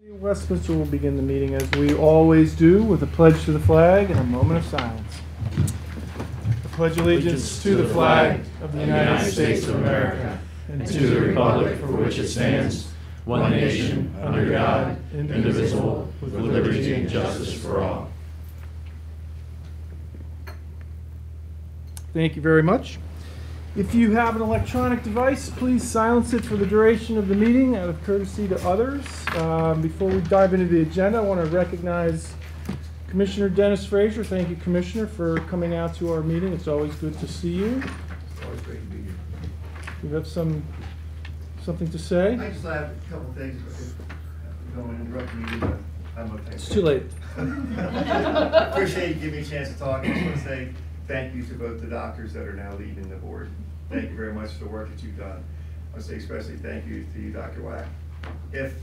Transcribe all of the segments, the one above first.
Westminster will begin the meeting as we always do with a pledge to the flag and a moment of silence. I pledge allegiance to the flag of the United States of America and to the republic for which it stands, one nation, under God, indivisible, with liberty and justice for all. Thank you very much. If you have an electronic device, please silence it for the duration of the meeting out of courtesy to others. Before we dive into the agenda, I want to recognize Commissioner Dennis Frazier. Thank you, Commissioner, for coming out to our meeting. It's always good to see you. It's always great to be here. You have something to say? I just have a couple of things. If you don't want to interrupt me, but I'm okay. It's too late. Appreciate you giving me a chance to talk. I just want to say thank you to both the doctors that are now leading the board. Thank you very much for the work that you've done. I want to say especially thank you to you, Dr. Wack. If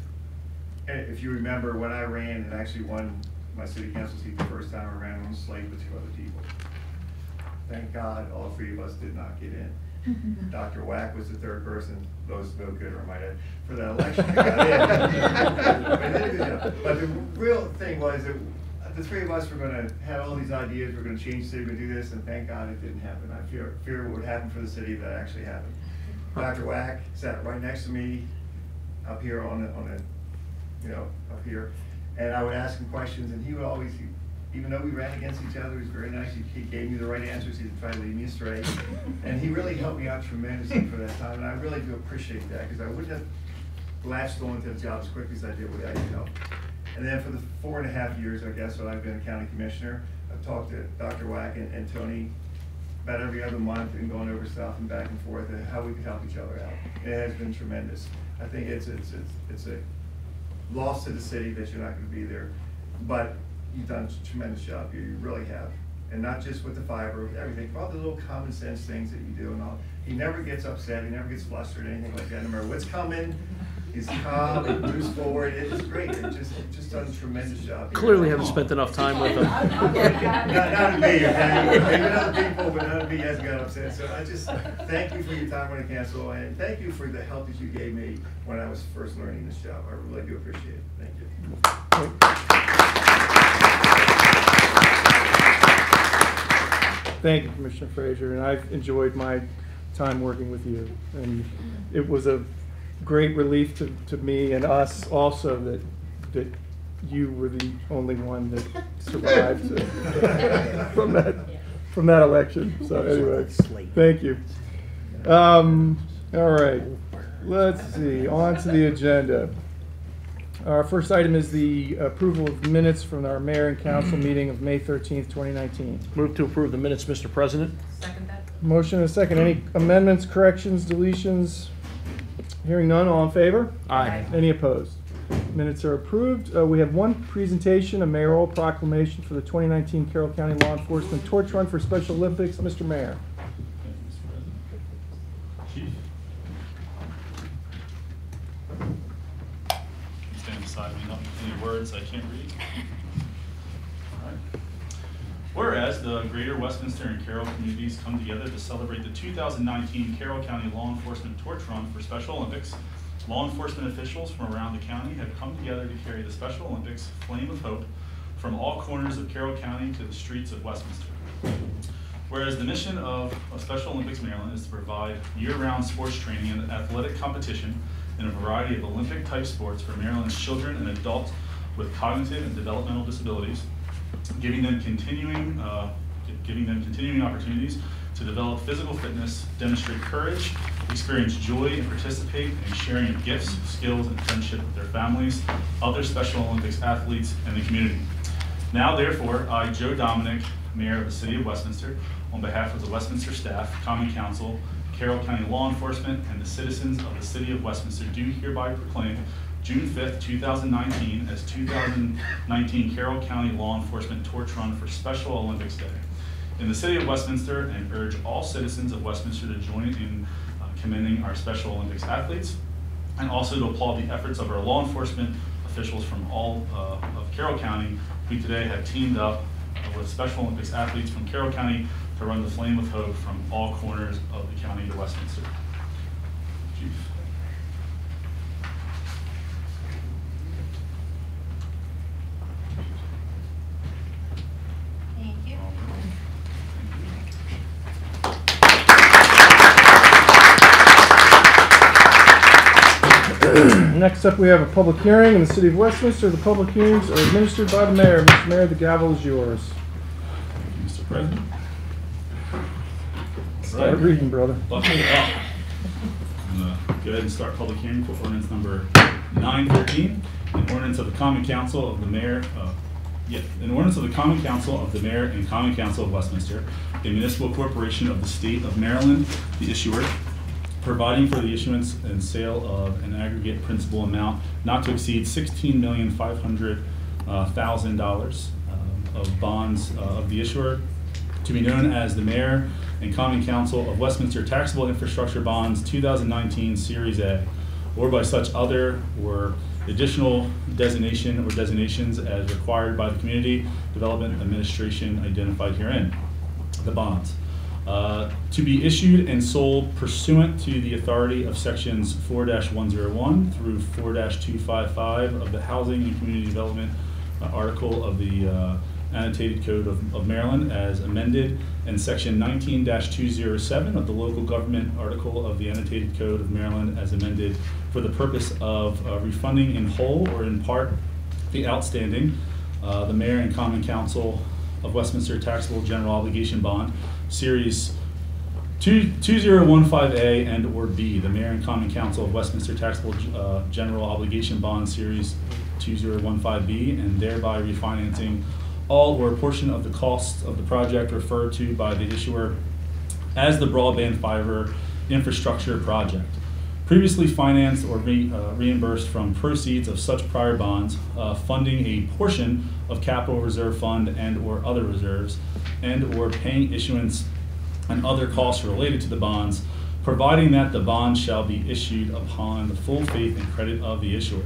you remember when I ran and actually won my city council seat the first time, I ran on a slate with 2 other people. Thank God all 3 of us did not get in. Dr. Wack was the 3rd person, those no good, or might add, for that election. But the real thing was that the 3 of us were going to have all these ideas, we're going to change the city, we're going to do this, and thank God it didn't happen. I fear what would happen for the city that actually happened. Dr. Wack sat right next to me up here up here, and I would ask him questions, and he would always, even though we ran against each other, he was very nice. He gave me the right answers. He didn't try to lead me astray, and he really helped me out tremendously for that time, and I really do appreciate that, because I wouldn't have latched on to the job as quickly as I did without you help. And then for the 4.5 years, I guess, that I've been a county commissioner, I've talked to Dr. Wack and Tony about every other month and going over stuff and back and forth and how we could help each other out. It has been tremendous. I think it's a loss to the city that you're not going to be there, but you've done a tremendous job here. You really have. And not just with the fiber, everything, all the little common sense things that you do and all. He never gets upset, he never gets flustered, anything like that. No matter what's coming, he's calm, he moves forward. It's great. It just done a tremendous job. Clearly haven't spent enough time with him. Not me, okay? Maybe other people, but none of me hasn't got upset. So I just thank you for your time on the council, and thank you for the help that you gave me when I was first learning this job. I really do appreciate it. Thank you. Thank you, Commissioner Frazier, and I've enjoyed my time working with you. And it was a great relief to me and us also that you were the only one that survived from that election. So anyway, thank you. All right, let's see, on to the agenda. Our first item is the approval of minutes from our mayor and council meeting of May 13th, 2019. Move to approve the minutes, Mr. President. Second that. Motion and a second. Any amendments, corrections, deletions? Hearing none, all in favor? Aye. Any opposed? Minutes are approved. We have one presentation, a mayoral proclamation for the 2019 Carroll County Law Enforcement Torch Run for Special Olympics. Mr. Mayor. Chief. Stand beside me, not any words I can't read. All right. Whereas the greater Westminster and Carroll communities come together to celebrate the 2019 Carroll County Law Enforcement Torch Run for Special Olympics, law enforcement officials from around the county have come together to carry the Special Olympics Flame of Hope from all corners of Carroll County to the streets of Westminster. Whereas the mission of Special Olympics Maryland is to provide year-round sports training and athletic competition in a variety of Olympic-type sports for Maryland's children and adults with cognitive and developmental disabilities, giving them continuing opportunities to develop physical fitness, demonstrate courage, experience joy, and participate in sharing of gifts, skills, and friendship with their families, other Special Olympics athletes, and the community. Now, therefore, I, Joe Dominic, Mayor of the City of Westminster, on behalf of the Westminster staff, Common Council, Carroll County Law Enforcement, and the citizens of the City of Westminster do hereby proclaim June 5th, 2019 as 2019 Carroll County Law Enforcement Torch Run for Special Olympics Day in the City of Westminster, and urge all citizens of Westminster to join in commending our Special Olympics athletes, and also to applaud the efforts of our law enforcement officials from all of Carroll County, who today have teamed up with Special Olympics athletes from Carroll County to run the Flame of Hope from all corners of the county to Westminster. Chief. Next up, we have a public hearing in the City of Westminster. The public hearings are administered by the mayor. Mr. Mayor, the gavel is yours. Mr. President. Start reading, brother. Buckle up. I'm gonna go ahead and start public hearing for ordinance number 913, an ordinance of the Common Council of the Mayor, an ordinance of the Common Council of the Mayor and Common Council of Westminster, a municipal corporation of the state of Maryland, the issuer, providing for the issuance and sale of an aggregate principal amount not to exceed $16,500,000 of bonds of the issuer, to be known as the Mayor and Common Council of Westminster Taxable Infrastructure Bonds 2019 Series A, or by such other or additional designation or designations as required by the Community Development Administration identified herein. The bonds. To be issued and sold pursuant to the authority of sections 4-101 through 4-255 of the Housing and Community Development article of the Annotated Code of Maryland as amended, and section 19-207 of the Local Government article of the Annotated Code of Maryland as amended, for the purpose of refunding in whole or in part the outstanding, the Mayor and Common Council of Westminster Taxable General Obligation Bond, Series 2015A and or B, the Mayor and Common Council of Westminster Taxable General Obligation Bond, Series 2015B, and thereby refinancing all or a portion of the costs of the project referred to by the issuer as the broadband fiber infrastructure project, previously financed or reimbursed from proceeds of such prior bonds, funding a portion of capital reserve fund and or other reserves, and or paying issuance and other costs related to the bonds, providing that the bond shall be issued upon the full faith and credit of the issuer.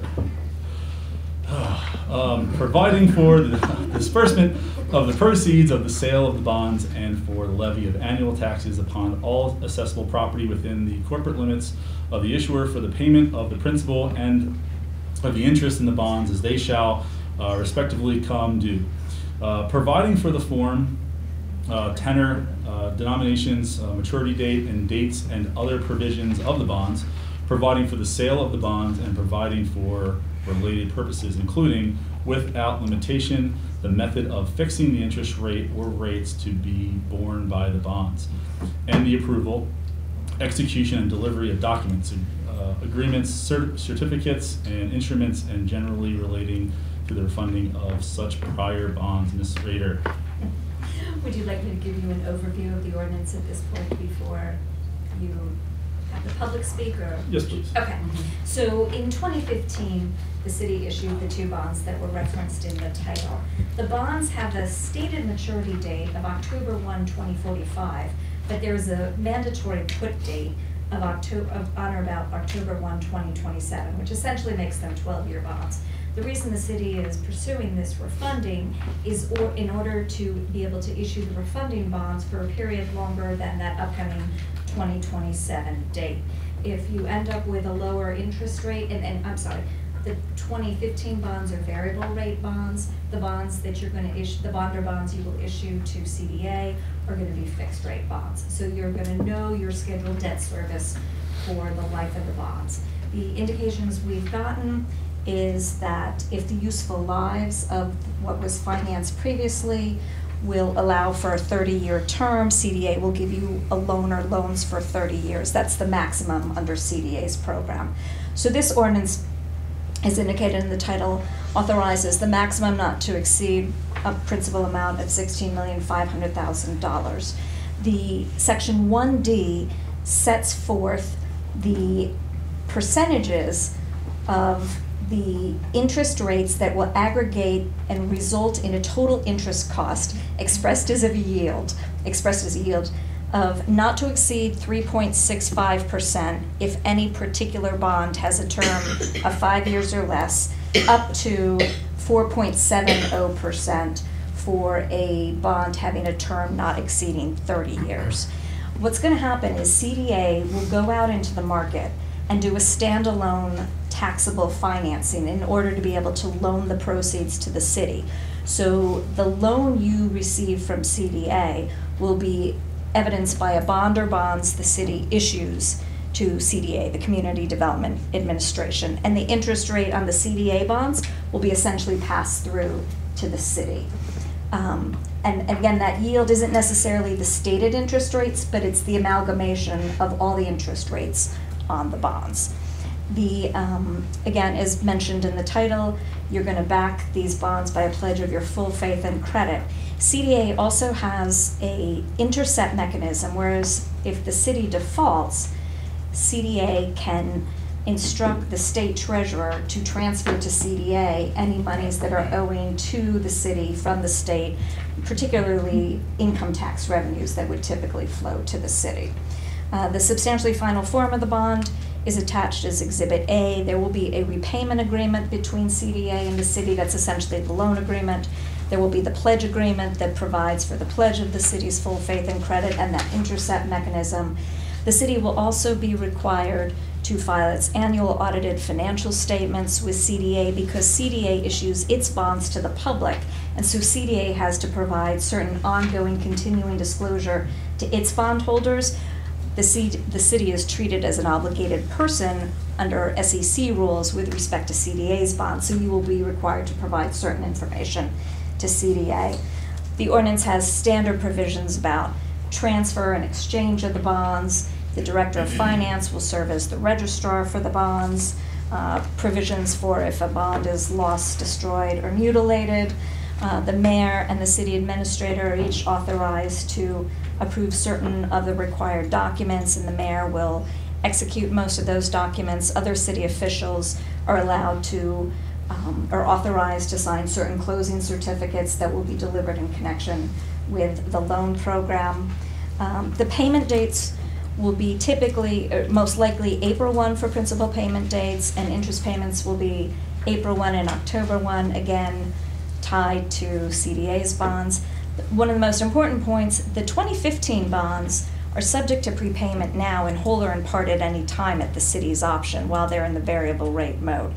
Providing for the disbursement of the proceeds of the sale of the bonds and for the levy of annual taxes upon all assessable property within the corporate limits of the issuer for the payment of the principal and of the interest in the bonds as they shall respectively come due. Providing for the form, tenor, denominations, maturity date, and dates and other provisions of the bonds, providing for the sale of the bonds, and providing for related purposes, including, without limitation, the method of fixing the interest rate or rates to be borne by the bonds, and the approval, execution, and delivery of documents, agreements, certificates, and instruments, and generally relating to the refunding of such prior bonds. Ms. Rader. Would you like me to give you an overview of the ordinance at this point before you have the public speak? Or? Yes, please. Okay. So in 2015, the city issued the two bonds that were referenced in the title. The bonds have a stated maturity date of October 1, 2045, but there's a mandatory put date of on or about October 1, 2027, which essentially makes them 12-year bonds. The reason the city is pursuing this refunding is in order to be able to issue the refunding bonds for a period longer than that upcoming 2027 date. If you end up with a lower interest rate, and I'm sorry, the 2015 bonds are variable rate bonds. The bonds that you're going to issue, the bond or bonds you will issue to CDA are going to be fixed rate bonds. So you're going to know your scheduled debt service for the life of the bonds. The indications we've gotten is that if the useful lives of what was financed previously will allow for a 30-year term, CDA will give you a loan or loans for 30 years. That's the maximum under CDA's program. So this ordinance, as indicated in the title, authorizes the maximum not to exceed a principal amount of $16,500,000. The Section 1D sets forth the percentages of the interest rates that will aggregate and result in a total interest cost expressed as a yield of not to exceed 3.65% if any particular bond has a term of 5 years or less, up to 4.70% for a bond having a term not exceeding 30 years. What's going to happen is CDA will go out into the market and do a standalone taxable financing in order to be able to loan the proceeds to the city. So the loan you receive from CDA will be evidenced by a bond or bonds the city issues to CDA, the Community Development Administration. And the interest rate on the CDA bonds will be essentially passed through to the city. And again, that yield isn't necessarily the stated interest rates, but it's the amalgamation of all the interest rates on the bonds. Again, as mentioned in the title, you're going to back these bonds by a pledge of your full faith and credit. CDA also has a intercept mechanism, whereas if the city defaults, CDA can instruct the state treasurer to transfer to CDA any monies that are owing to the city from the state, particularly income tax revenues that would typically flow to the city. The substantially final form of the bond is attached as Exhibit A. There will be a repayment agreement between CDA and the city. That's essentially the loan agreement. There will be the pledge agreement that provides for the pledge of the city's full faith and credit and that intercept mechanism. The city will also be required to file its annual audited financial statements with CDA because CDA issues its bonds to the public, and so CDA has to provide certain ongoing continuing disclosure to its bondholders. The city is treated as an obligated person under SEC rules with respect to CDA's bonds, so you will be required to provide certain information to CDA. The ordinance has standard provisions about transfer and exchange of the bonds. The Director of Finance will serve as the registrar for the bonds. Provisions for if a bond is lost, destroyed, or mutilated. The mayor and the city administrator are each authorized to approve certain of the required documents, and the mayor will execute most of those documents. Other city officials are allowed to, are authorized to sign certain closing certificates that will be delivered in connection with the loan program. The payment dates will be typically, most likely April 1 for principal payment dates, and interest payments will be April 1 and October 1, again tied to CDA's bonds. One of the most important points, the 2015 bonds are subject to prepayment now in whole or in part at any time at the city's option while they're in the variable rate mode.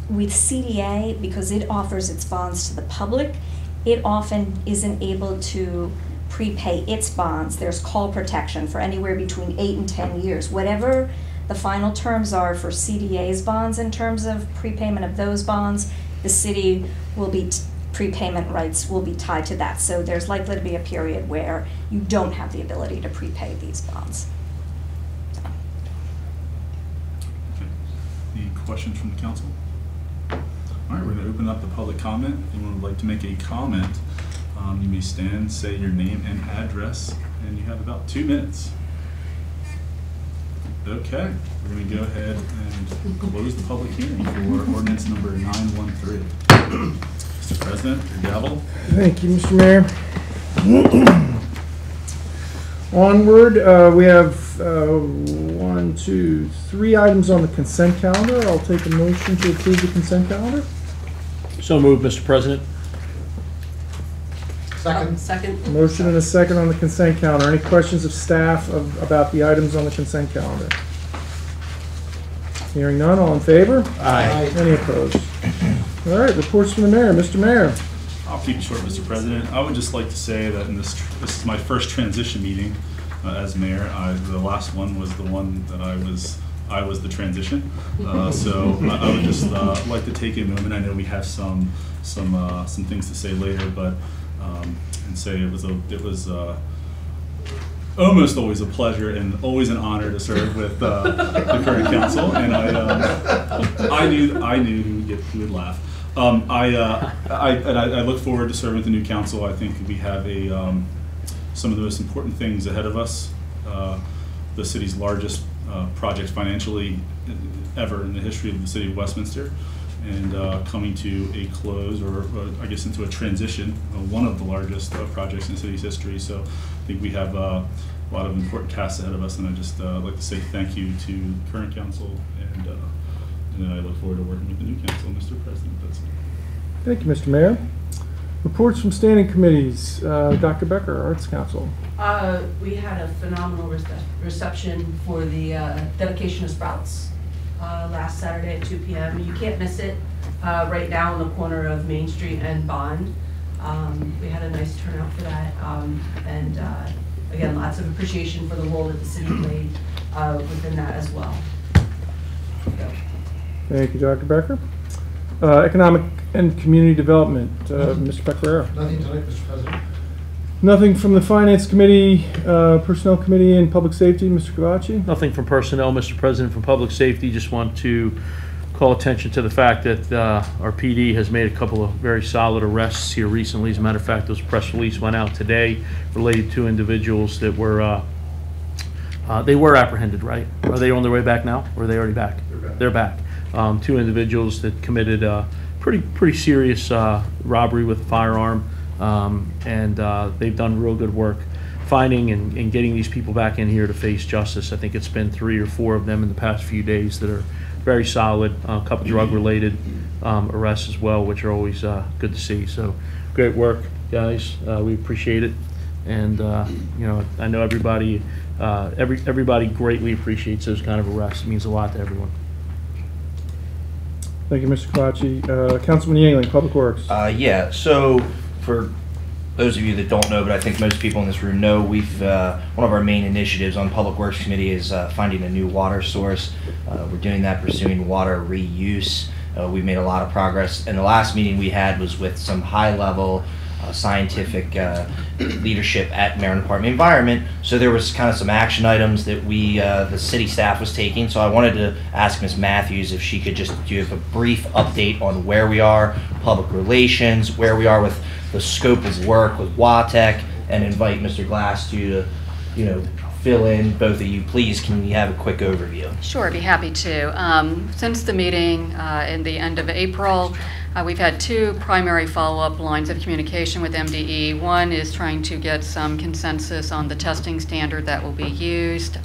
With CDA, because it offers its bonds to the public, it often isn't able to prepay its bonds. There's call protection for anywhere between 8 and 10 years. Whatever the final terms are for CDA's bonds in terms of prepayment of those bonds, the city will be, prepayment rights will be tied to that. So there's likely to be a period where you don't have the ability to prepay these bonds. Okay. Any questions from the council? All right, we're going to open up the public comment. If anyone would like to make a comment, you may stand, say your name and address, and you have about 2 minutes. Okay, we're going to go ahead and close the public hearing for ordinance number 913. Mr. President, your gavel. Thank you, Mr. Mayor. Onward, we have 1, 2, 3 items on the consent calendar. I'll take a motion to approve the consent calendar. So moved, Mr. President. Second. Motion and a second on the consent calendar. Any questions of staff about the items on the consent calendar? Hearing none, all in favor? Aye. Any opposed? All right, reports from the mayor. Mr. Mayor. I'll keep it short, Mr. President. I would just like to say that in this is my first transition meeting as mayor. The last one was the one that I was the transition. So I would just like to take a moment. I know we have some things to say later, but and say it was almost always a pleasure and always an honor to serve with the current council. And I knew he would laugh. I look forward to serving with the new council. I think we have some of the most important things ahead of us. The city's largest project financially ever in the history of the city of Westminster, and coming to a close, or I guess into a transition, one of the largest projects in the city's history. So I think we have a lot of important tasks ahead of us, and I just like to say thank you to current council, and I look forward to working with the new council, Mr. President. That's it. Thank you, Mr. Mayor. Reports from standing committees. Dr. Becker, Arts Council. We had a phenomenal reception for the dedication of Sprouts last Saturday at 2 p.m. You can't miss it. Right now on the corner of Main Street and Bond. We had a nice turnout for that, and again, lots of appreciation for the role that the city played within that as well. Thank you, Dr. Becker. Economic and Community Development, Mr. Pecoraro. Nothing tonight, Mr. President. Nothing from the Finance Committee, Personnel Committee, and Public Safety, Mr. Kavachi? Nothing from personnel, Mr. President. From public safety, just want to call attention to the fact that our PD has made a couple of very solid arrests here recently. As a matter of fact, those press release went out today related to individuals that were they were apprehended, right? Are they on their way back now, or are they already back? They're back. Two individuals that committed pretty serious robbery with a firearm, and they've done real good work finding and getting these people back in here to face justice. I think it's been 3 or 4 of them in the past few days that are very solid. A couple drug-related arrests as well, which are always good to see. So great work, guys. We appreciate it, and you know, I know everybody everybody greatly appreciates those kind of arrests. It means a lot to everyone. Thank you, Mr. Kavachi. Councilman Yingling, Public Works. Yeah, so for those of you that don't know, but I think most people in this room know, we've one of our main initiatives on Public Works Committee is finding a new water source. We're doing that pursuing water reuse. We've made a lot of progress, and the last meeting we had was with some high-level scientific leadership at Maryland Department of Environment. So there was kind of some action items that we, the city staff was taking. So I wanted to ask Ms. Matthews if she could just give a brief update on where we are, public relations, where we are with the scope of work with WATEC, and invite Mr. Glass to, you know, fill in. Both of you, please, can you have a quick overview? Sure, I'd be happy to. Since the meeting in the end of April, we've had 2 primary follow-up lines of communication with MDE. One is trying to get some consensus on the testing standard that will be used.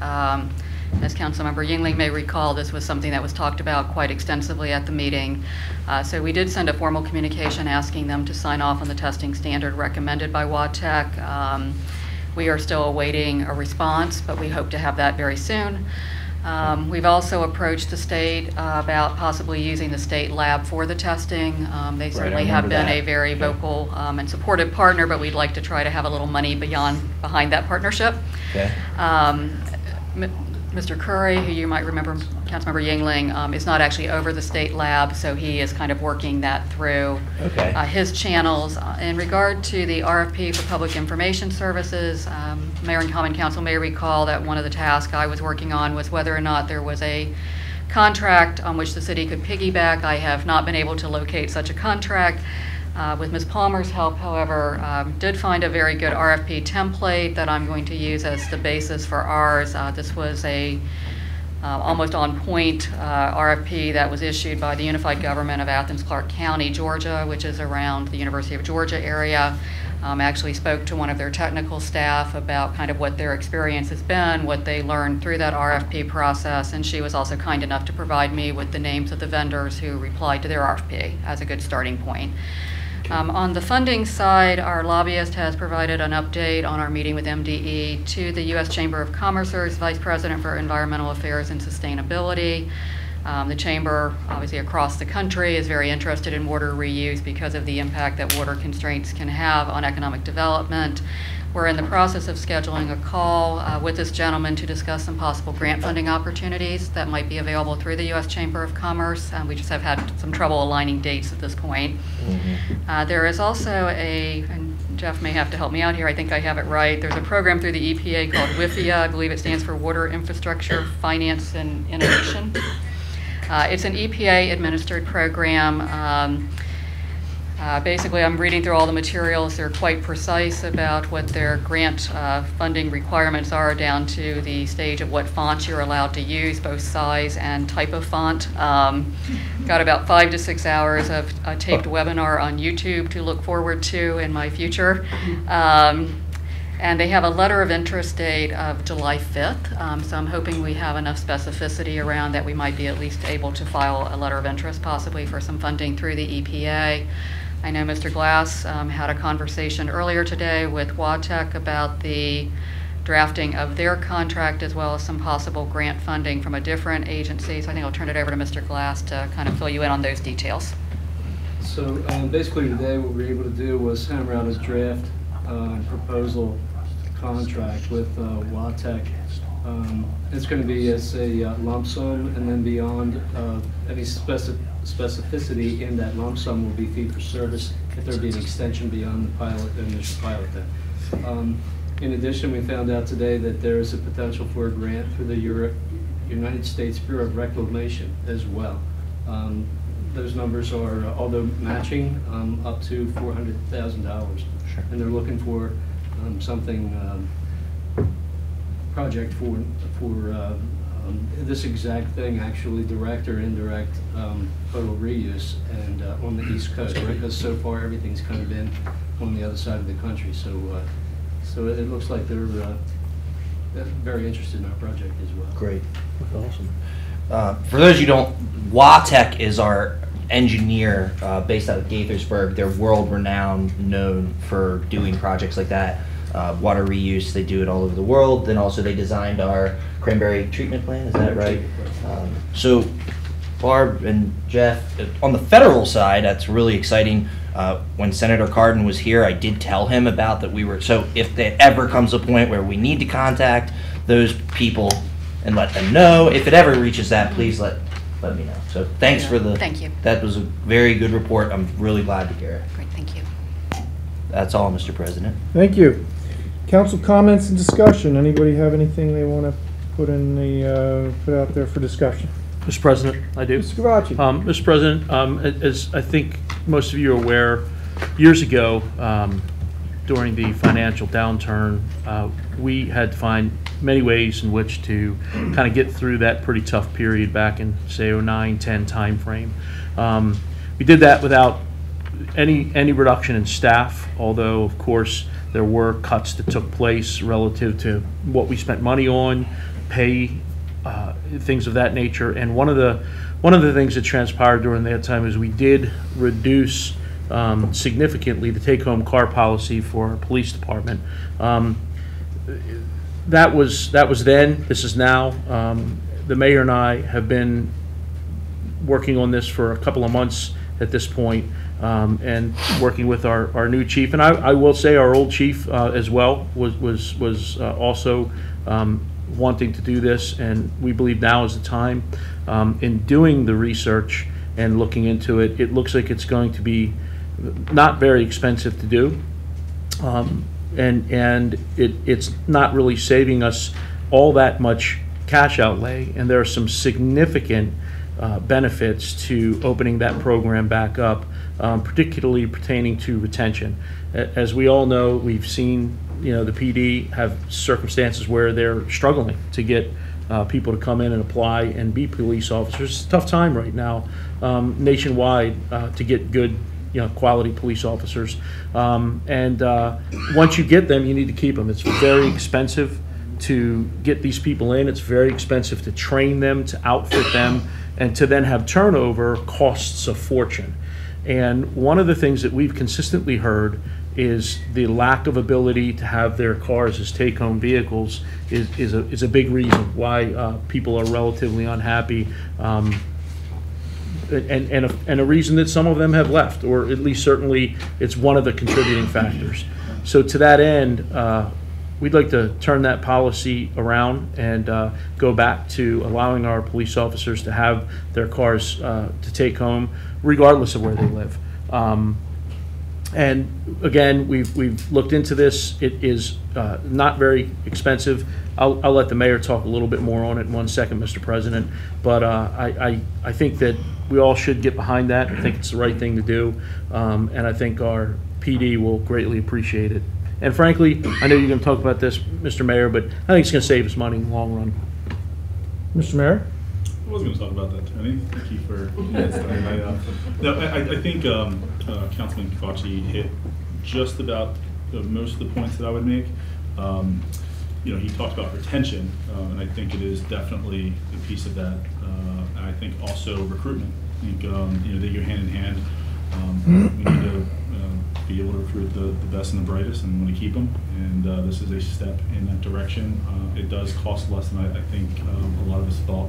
As Councilmember Yingling may recall, this was something that was talked about quite extensively at the meeting. So we did send a formal communication asking them to sign off on the testing standard recommended by WATEC. We are still awaiting a response, but we hope to have that very soon. We've also approached the state about possibly using the state lab for the testing. They certainly have been a very vocal and supportive partner, but we'd like to try to have a little money behind that partnership. Okay. Mr. Curry, who you might remember, Councilmember Yingling, is not actually over the state lab, so he is kind of working that through his channels. In regard to the RFP for Public Information Services, Mayor and Common Council may recall that one of the tasks I was working on was whether or not there was a contract on which the city could piggyback. I have not been able to locate such a contract. With Ms. Palmer's help, however, did find a very good RFP template that I'm going to use as the basis for ours. This was a almost on point RFP that was issued by the Unified Government of Athens-Clarke County, Georgia, which is around the University of Georgia area. Actually spoke to one of their technical staff about kind of what their experience has been, what they learned through that RFP process, and she was also kind enough to provide me with the names of the vendors who replied to their RFP as a good starting point. On the funding side, our lobbyist has provided an update on our meeting with MDE to the U.S. Chamber of Commerce's Vice President for Environmental Affairs and Sustainability. The Chamber, obviously across the country, is very interested in water reuse because of the impact that water constraints can have on economic development. We're in the process of scheduling a call with this gentleman to discuss some possible grant funding opportunities that might be available through the U.S. Chamber of Commerce. We just have had some trouble aligning dates at this point. There is also and Jeff may have to help me out here, I think I have it right. There's a program through the EPA called WIFIA. I believe it stands for Water Infrastructure Finance and Innovation. It's an EPA administered program. Basically, I'm reading through all the materials. They're quite precise about what their grant funding requirements are, down to the stage of what fonts you're allowed to use, both size and type of font. Got about 5 to 6 hours of a taped webinar on YouTube to look forward to in my future. And they have a letter of interest date of July 5th, so I'm hoping we have enough specificity around that we might be at least able to file a letter of interest possibly for some funding through the EPA. I know Mr. Glass had a conversation earlier today with WATEC about the drafting of their contract, as well as some possible grant funding from a different agency. So I think I'll turn it over to Mr. Glass to kind of fill you in on those details. So basically today what we were able to do was hammer out a draft proposal contract with WATEC It's going to be as a lump sum, and then beyond any specificity in that lump sum will be fee for service if there be an extension beyond the initial pilot then. In addition, we found out today that there is a potential for a grant through the United States Bureau of Reclamation as well. Those numbers are, although matching, up to $400,000. Sure. And they're looking for something, project for this exact thing, actually direct or indirect total reuse, and on the East Coast, right? Because so far everything's kind of been on the other side of the country. So it looks like they're very interested in our project as well. Great. That's awesome. For those you don't, WATEC is our engineer based out of Gaithersburg. They're world-renowned, known for doing projects like that. Water reuse, they do it all over the world. Then also they designed our cranberry treatment plant, is that right? So Barb and Jeff, on the federal side, that's really exciting. When Senator Cardin was here, I did tell him about that so if there ever comes a point where we need to contact those people and let them know, if it ever reaches that, please let me know. So thanks for Thank you. That was a very good report. I'm really glad to hear it. Great, thank you. That's all, Mr. President. Thank you. Council comments and discussion. Anybody have anything they want to put out there for discussion? Mr. President, I do. Mr. Gavacci. Mr. President, as I think most of you are aware, years ago, during the financial downturn, we had to find many ways in which to kind of get through that pretty tough period back in, say, 09-10 timeframe. We did that without any reduction in staff, although, of course, there were cuts that took place relative to what we spent money on, pay, things of that nature. And one of the things that transpired during that time is we did reduce significantly the take-home car policy for our police department. That was then. This is now. The mayor and I have been working on this for a couple of months at this point, and working with our new chief. And I will say our old chief as well was also wanting to do this, and we believe now is the time. In doing the research and looking into it, it looks like it's going to be not very expensive to do, and it's not really saving us all that much cash outlay, and there are some significant benefits to opening that program back up, particularly pertaining to retention. As we all know, we've seen the PD have circumstances where they're struggling to get people to come in and apply and be police officers. It's a tough time right now nationwide to get good quality police officers. And once you get them, you need to keep them. It's very expensive to get these people in. It's very expensive to train them, to outfit them, and to then have turnover costs a fortune. And one of the things that we've consistently heard is the lack of ability to have their cars as take-home vehicles is a big reason why people are relatively unhappy, and a reason that some of them have left, or at least certainly it's one of the contributing factors. So to that end, we'd like to turn that policy around and go back to allowing our police officers to have their cars to take home, regardless of where they live. And again, we've looked into this. It is not very expensive. I'll let the mayor talk a little bit more on it in 1 second, Mr. President. But I think that we all should get behind that. I think it's the right thing to do, and I think our PD will greatly appreciate it. And frankly, I know you're going to talk about this, Mr. Mayor, but I think it's going to save us money in the long run. Mr. Mayor? I was going to talk about that, Tony. Thank you for I think Councilman Gavacci hit just about most of the points that I would make. He talked about retention, and I think it is definitely a piece of that. And I think also recruitment. I think they go hand in hand. We need to be able to recruit the best and the brightest, and want to keep them. And this is a step in that direction. It does cost less than I think a lot of us thought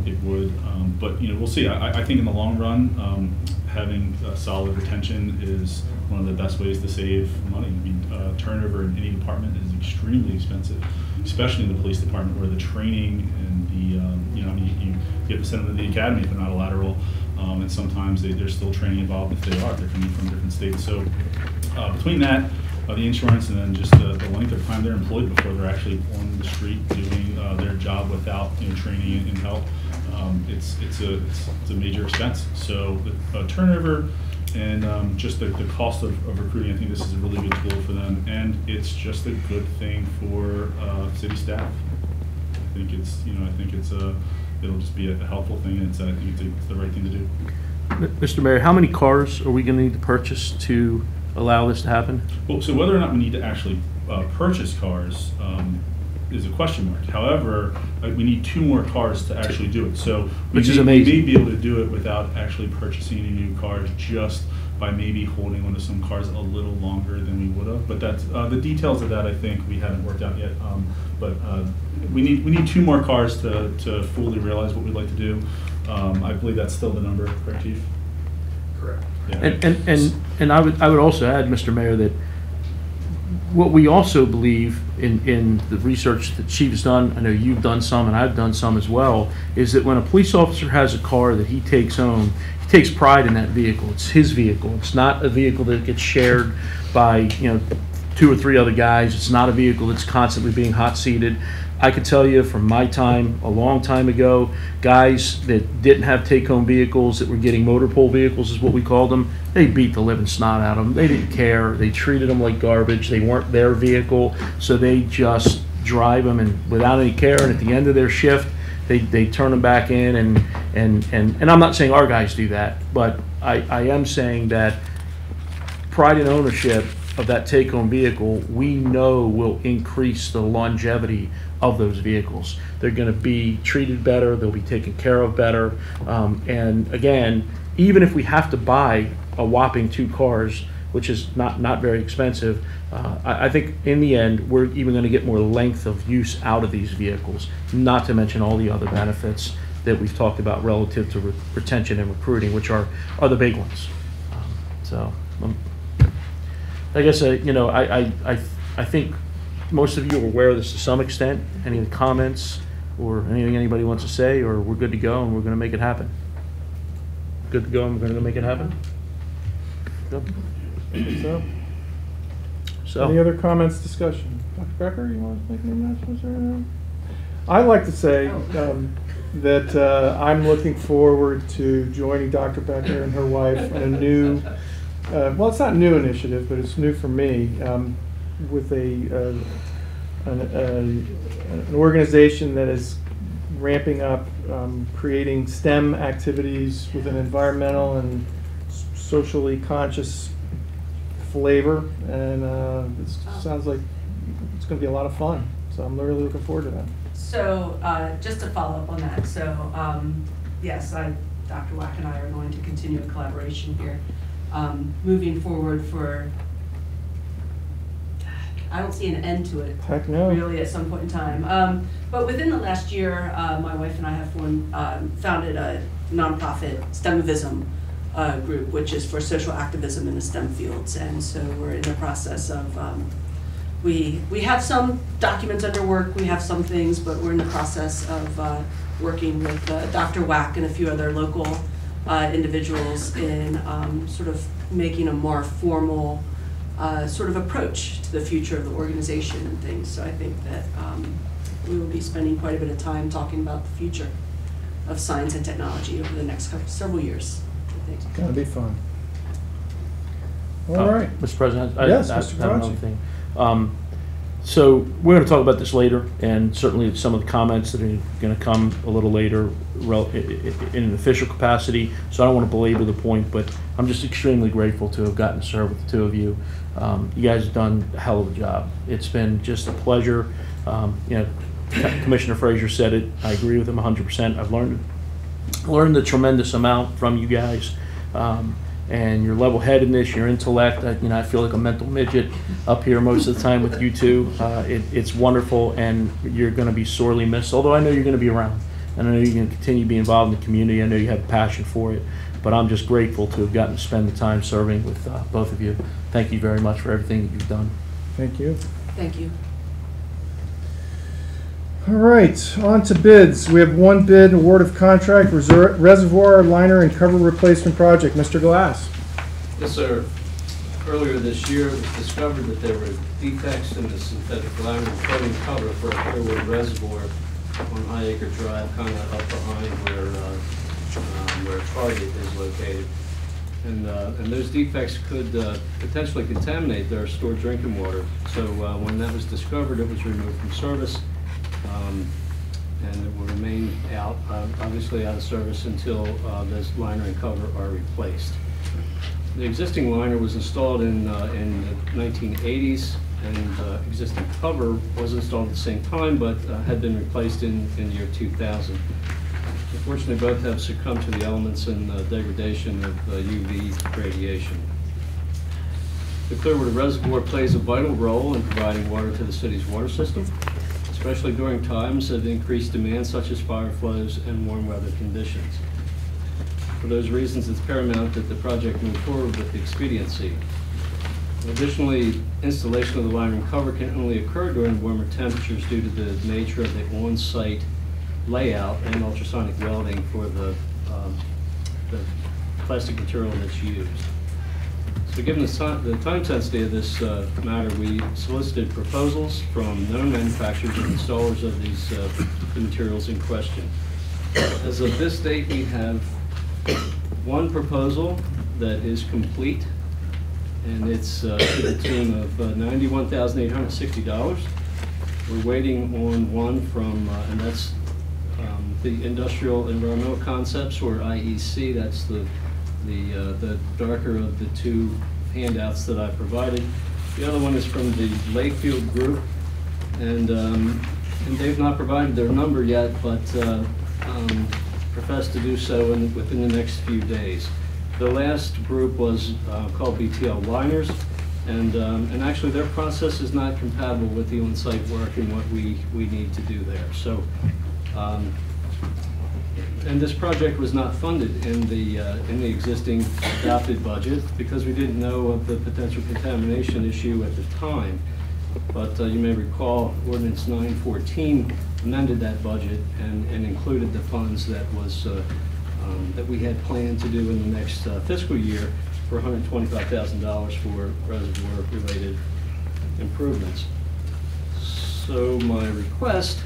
it would, but we'll see. I think in the long run, having solid retention is one of the best ways to save money. I mean, turnover in any department is extremely expensive, especially in the police department where the training and the, you have to send them to the academy if they're not a lateral, and sometimes there's still training involved if they are. They're coming from different states. So between that, the insurance, and then just the length of time they're employed before they're actually on the street doing their job without training and help, it's a major expense. So the turnover and just the cost of recruiting, I think this is a really good tool for them, and it's just a good thing for city staff. I think it'll just be a helpful thing, and I think it's the right thing to do. Mr. Mayor, how many cars are we going to need to purchase to allow this to happen? Well, so whether or not we need to actually purchase cars is a question mark. However, we need 2 more cars to actually do it. So Which is amazing. We may be able to do it without actually purchasing any new cars, just by maybe holding onto some cars a little longer than we would have. But that's the details of that, I think we haven't worked out yet. But we need 2 more cars to fully realize what we'd like to do. I believe that's still the number, correct, Chief? Correct. Yeah. And I would also add, Mr. Mayor, that what we also believe in the research that Chief has done, I know you've done some and I've done some as well, is that when a police officer has a car that he takes home, he takes pride in that vehicle. It's his vehicle. It's not a vehicle that gets shared by 2 or 3 other guys. It's not a vehicle that's constantly being hot seated. I could tell you from my time, a long time ago, guys that didn't have take-home vehicles, that were getting motor pool vehicles is what we called them, they beat the living snot out of them. They didn't care. They treated them like garbage. They weren't their vehicle, so they just drive them and without any care, and at the end of their shift, they turn them back in, and I'm not saying our guys do that, but I am saying that pride in ownership of that take-home vehicle, we know will increase the longevity of those vehicles. They're going to be treated better, they'll be taken care of better, and again, even if we have to buy a whopping 2 cars, which is not very expensive, I think in the end we're even going to get more length of use out of these vehicles, not to mention all the other benefits that we've talked about relative to retention and recruiting, which are the big ones. I guess I think most of you are aware of this to some extent. Any of the comments or anything anybody wants to say, or we're good to go and we're going to make it happen? Good to go and we're going to make it happen? Good. So. Any other comments, discussion? Dr. Becker, you want to make any announcements or anything? I'd like to say that I'm looking forward to joining Dr. Becker and her wife in a new, well, it's not a new initiative, but it's new for me, with an organization that is ramping up, creating STEM activities with an environmental and socially conscious flavor, and it sounds like it's going to be a lot of fun. So I'm really looking forward to that. So just to follow up on that, so yes, Dr. Wack and I are going to continue a collaboration here, moving forward for. I don't see an end to it. Heck no. Really, at some point in time. But within the last year, my wife and I have founded a nonprofit STEMivism group, which is for social activism in the STEM fields. And so we're in the process of, we have some documents under work, we have some things, but we're in the process of working with Dr. Wack and a few other local individuals in sort of making a more formal sort of approach to the future of the organization and things. So I think that we will be spending quite a bit of time talking about the future of science and technology over the next several years. It's going to be fun. All right. Mr. President, yes, I Mr. have another thing. So we're going to talk about this later, and certainly some of the comments that are going to come a little later in an official capacity, so I don't want to belabor the point, but I'm just extremely grateful to have gotten to serve with the 2 of you. You guys have done a hell of a job. It's been just a pleasure. Commissioner Frazier said it. I agree with him 100%. I've learned a tremendous amount from you guys. And your level-headedness, your intellect. I feel like a mental midget up here most of the time with you two. It's wonderful, and you're going to be sorely missed. Although I know you're going to be around, and I know you're going to continue to be involved in the community. I know you have a passion for it. but I'm just grateful to have gotten to spend the time serving with both of you. Thank you very much for everything that you've done. Thank you. Thank you. All right, on to bids. We have one bid, award of contract, reservoir liner and cover replacement project. Mr. Glass. Yes, sir. Earlier this year, it was discovered that there were defects in the synthetic liner and coating cover for a Clearwood reservoir on High Acre Drive, kind of up behind where Target is located. And those defects could potentially contaminate their stored drinking water. So when that was discovered, it was removed from service, and it will remain out, obviously out of service until this liner and cover are replaced. The existing liner was installed in the 1980s, and existing cover was installed at the same time, but had been replaced in the year 2000. Unfortunately, both have succumbed to the elements and degradation of UV radiation. The Clearwood Reservoir plays a vital role in providing water to the city's water system, especially during times of increased demand such as fire flows and warm weather conditions. For those reasons, it's paramount that the project move forward with expediency. Additionally, installation of the liner and cover can only occur during warmer temperatures due to the nature of the on-site layout and ultrasonic welding for the plastic material that's used. So given the time sensitivity of this matter, we solicited proposals from known manufacturers and installers of these the materials in question. As of this date, we have one proposal that is complete, and it's to the tune of $91,860. We're waiting on one from, and that's the Industrial Environmental Concepts, or IEC. That's the darker of the two handouts that I provided. The other one is from the Lakefield Group, and they've not provided their number yet, but profess to do so within the next few days. The last group was called BTL Liners, and actually their process is not compatible with the on-site work and what we need to do there. So, and this project was not funded in the existing adopted budget because we didn't know of the potential contamination issue at the time. But you may recall Ordinance 914 amended that budget and included the funds that that we had planned to do in the next fiscal year for $125,000 for reservoir-related improvements. So my request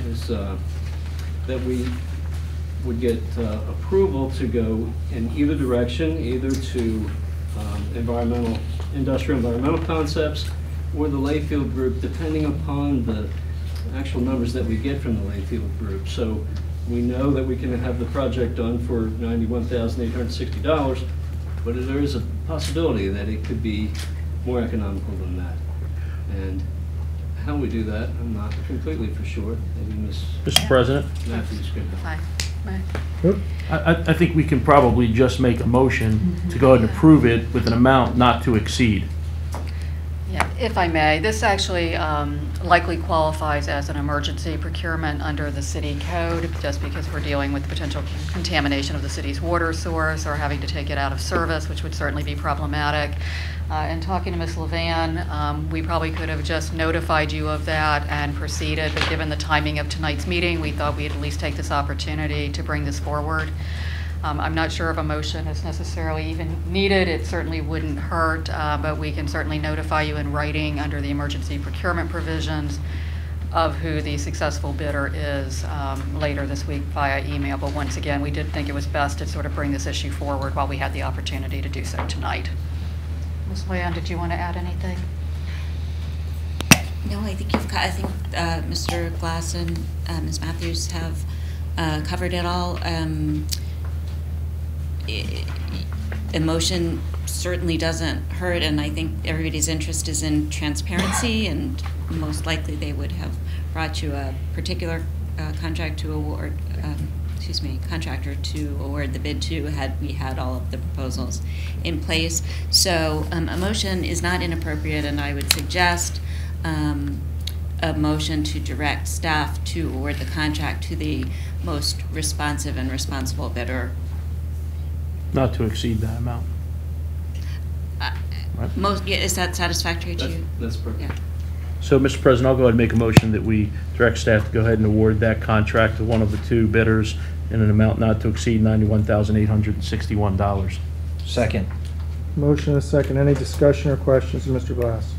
is that we would get approval to go in either direction, either to Industrial Environmental Concepts or the Layfield Group, depending upon the actual numbers that we get from the Layfield Group. So we know that we can have the project done for $91,860, but there is a possibility that it could be more economical than that. And how we do that, I'm not completely for sure. Maybe Mr. President? Matthews can help. Hi. I think we can probably just make a motion to go ahead and approve it with an amount not to exceed. Yeah, if I may, this actually likely qualifies as an emergency procurement under the city code, just because we're dealing with potential contamination of the city's water source or having to take it out of service, which would certainly be problematic. In talking to Ms. Levan, we probably could have just notified you of that and proceeded, but given the timing of tonight's meeting, we thought we'd at least take this opportunity to bring this forward. I'm not sure if a motion is necessarily even needed. It certainly wouldn't hurt, but we can certainly notify you in writing under the emergency procurement provisions of who the successful bidder is later this week via email. But once again, we did think it was best to sort of bring this issue forward while we had the opportunity to do so tonight. Ms. Leon, did you want to add anything? No, I think Mr. Glass and Ms. Matthews have covered it all. Emotion certainly doesn't hurt, and I think everybody's interest is in transparency, and most likely they would have brought you a particular contractor to award the bid to had we had all of the proposals in place. So a motion is not inappropriate, and I would suggest a motion to direct staff to award the contract to the most responsive and responsible bidder. Not to exceed that amount. Right. Yeah, is that satisfactory to you? That's perfect. Yeah. So, Mr. President, I'll go ahead and make a motion that we direct staff to go ahead and award that contract to one of the two bidders in an amount not to exceed $91,861. Second. Motion and a second. Any discussion or questions of Mr. Glass?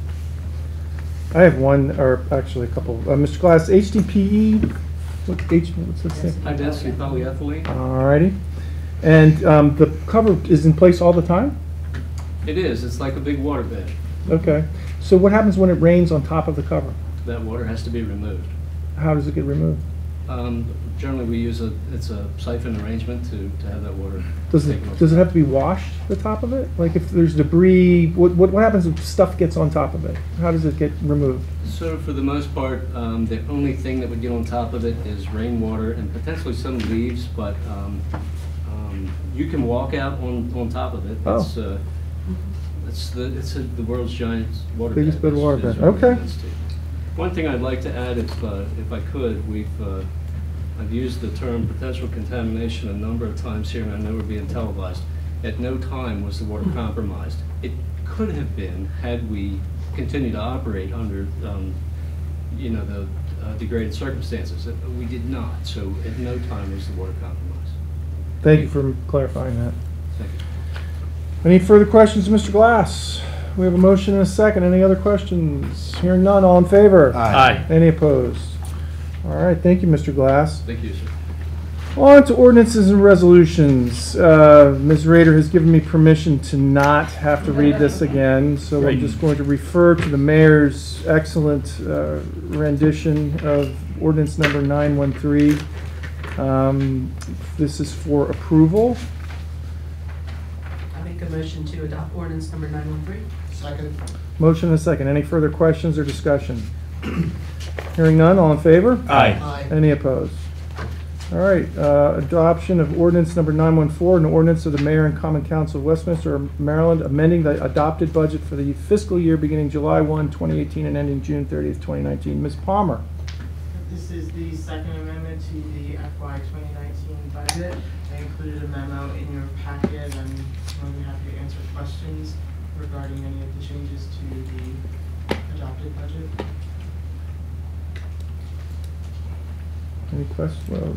I have one, or actually a couple. Mr. Glass, HDPE, what's this thing? High density polyethylene. All righty. And the cover is in place all the time? It is. It's like a big water bed. Okay. So what happens when it rains on top of the cover? That water has to be removed. How does it get removed? Generally, we use it's a siphon arrangement to have that water. Does it have to be washed, the top of it? Like if there's debris, what happens if stuff gets on top of it? How does it get removed? So for the most part, the only thing that would get on top of it is rainwater and potentially some leaves, but you can walk out on top of it. Oh. It's the world's giant water Biggest bed. bit of water That's bed. what it Okay. is to. One thing I'd like to add, if I could, I've used the term potential contamination a number of times here, and I know we're being televised. At no time was the water compromised. It could have been had we continued to operate under, the degraded circumstances. We did not, so at no time was the water compromised. Thank you for clarifying that. Thank you. Any further questions, Mr. Glass? We have a motion and a second. Any other questions? Hearing none, all in favor? Aye. Any opposed? All right, thank you, Mr. Glass. Thank you, sir. On to ordinances and resolutions. Ms. Rader has given me permission to not have to read this again, so I'm Right. just going to refer to the mayor's excellent rendition of ordinance number 913. This is for approval. I make a motion to adopt ordinance number 913. Second. Motion and a second. Any further questions or discussion? Hearing none, all in favor? Aye. Any opposed? All right, adoption of ordinance number 914, an ordinance of the mayor and common council of Westminster, Maryland, amending the adopted budget for the fiscal year beginning July 1, 2018 and ending June 30th, 2019. Ms. Palmer. This is the second amendment to the FY 2019 budget. I included a memo in your packet. I'm more than happy to answer questions regarding any of the changes to the adopted budget. Any questions? Well,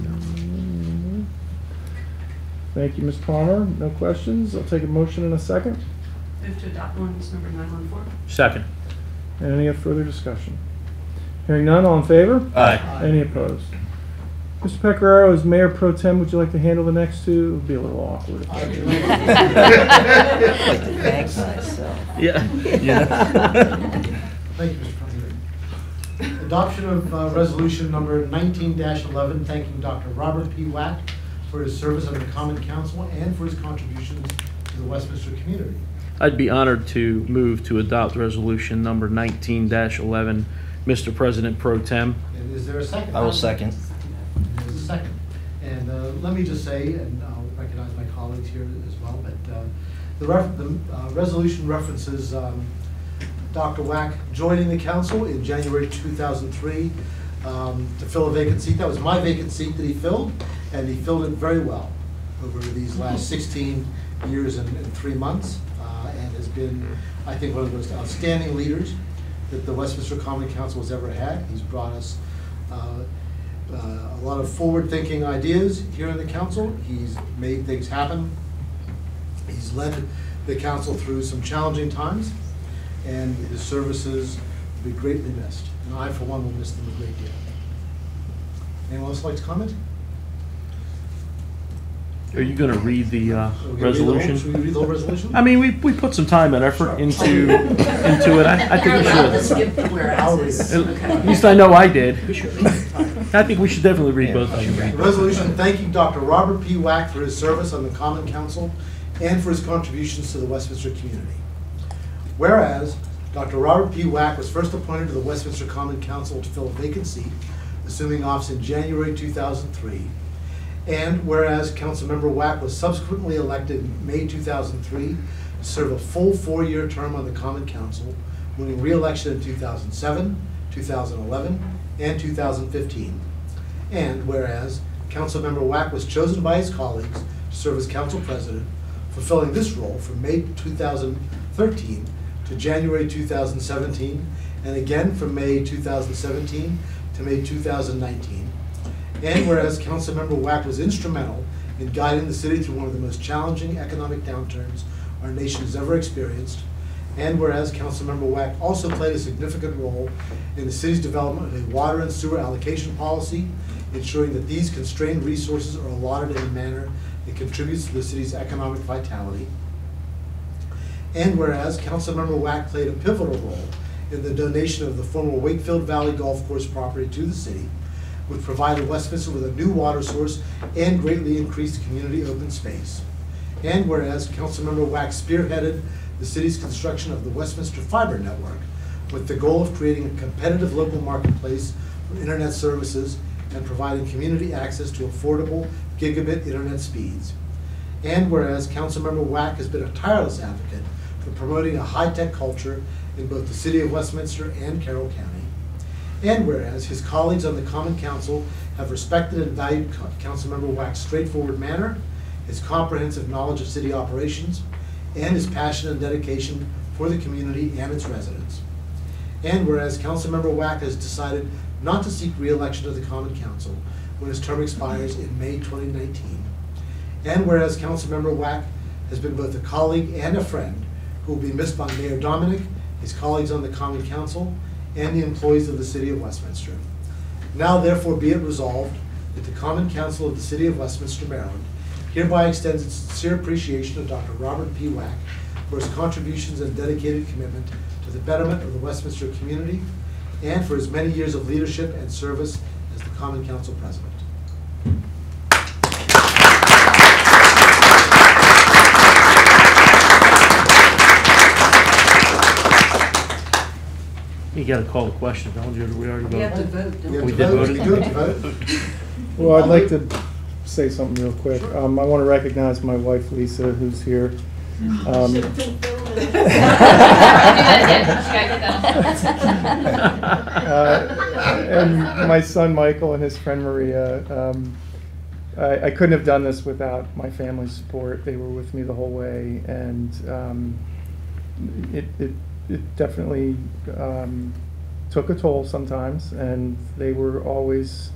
thank you, Ms. Palmer. No questions. I'll take a motion in a second. Move to adopt ordinance number 914. Second. Any further discussion? Hearing none, all in favor? Aye. Any opposed? Mr. Pecoraro, as Mayor Pro Tem, would you like to handle the next two? It would be a little awkward if I did. Thank myself. Yeah. Thank you, Mr. President. Adoption of resolution number 19-11, thanking Dr. Robert P. Wack for his service on the Common Council and for his contributions to the Westminster community. I'd be honored to move to adopt resolution number 19-11, Mr. President Pro Tem. And is there a second? I will second. There's a second. And let me just say, and I'll recognize my colleagues here as well, but the resolution references Dr. Wack joining the council in January 2003 to fill a vacant seat. That was my vacant seat that he filled, and he filled it very well over these last 16 years and 3 months, and has been, I think, one of the most outstanding leaders that the Westminster Common Council has ever had. He's brought us a lot of forward-thinking ideas here in the council. He's made things happen. He's led the council through some challenging times, and his services will be greatly missed. And I, for one, will miss them a great deal. Anyone else like to comment? Are you going to read the Should resolution? we read the whole resolution? I mean, we put some time and effort into it. I think we should. I'll read it. At least I know I did. I think we should definitely read both of them. A resolution thanking Dr. Robert P. Wack for his service on the Common Council and for his contributions to the Westminster community. Whereas Dr. Robert P. Wack was first appointed to the Westminster Common Council to fill a vacant seat, assuming office in January 2003. And whereas Councilmember Wack was subsequently elected in May 2003 to serve a full 4-year term on the Common Council, winning re-election in 2007, 2011, and 2015. And whereas Councilmember Wack was chosen by his colleagues to serve as council president fulfilling this role from May 2013 to January 2017, and again from May 2017 to May 2019. And whereas Councilmember Wack was instrumental in guiding the city through one of the most challenging economic downturns our nation has ever experienced, and whereas Councilmember Wack also played a significant role in the city's development of a water and sewer allocation policy, ensuring that these constrained resources are allotted in a manner that contributes to the city's economic vitality. And whereas Councilmember Wack played a pivotal role in the donation of the former Wakefield Valley Golf Course property to the city, which provided Westminster with a new water source and greatly increased community open space. And whereas Councilmember Wack spearheaded the city's construction of the Westminster Fiber Network with the goal of creating a competitive local marketplace for internet services and providing community access to affordable gigabit internet speeds. And whereas Councilmember Wack has been a tireless advocate for promoting a high-tech culture in both the city of Westminster and Carroll County. And whereas his colleagues on the Common Council have respected and valued Councilmember Wack's straightforward manner, his comprehensive knowledge of city operations, and his passion and dedication for the community and its residents. And whereas Councilmember Wack has decided not to seek re-election to the Common Council when his term expires in May 2019. And whereas Councilmember Wack has been both a colleague and a friend who will be missed by Mayor Dominic, his colleagues on the Common Council, and the employees of the City of Westminster. Now therefore be it resolved that the Common Council of the City of Westminster, Maryland hereby extends its sincere appreciation to Dr. Robert P. Wack for his contributions and dedicated commitment to the betterment of the Westminster community and for his many years of leadership and service as the Common Council President. You gotta call the question, don't you? We already We have to voted. vote. don't We we? did vote. We do have to vote. Well, I'd like to say something real quick. I want to recognize my wife, Lisa, who's here. And my son, Michael, and his friend, Maria. I couldn't have done this without my family's support. They were with me the whole way, and it definitely took a toll sometimes, and they were always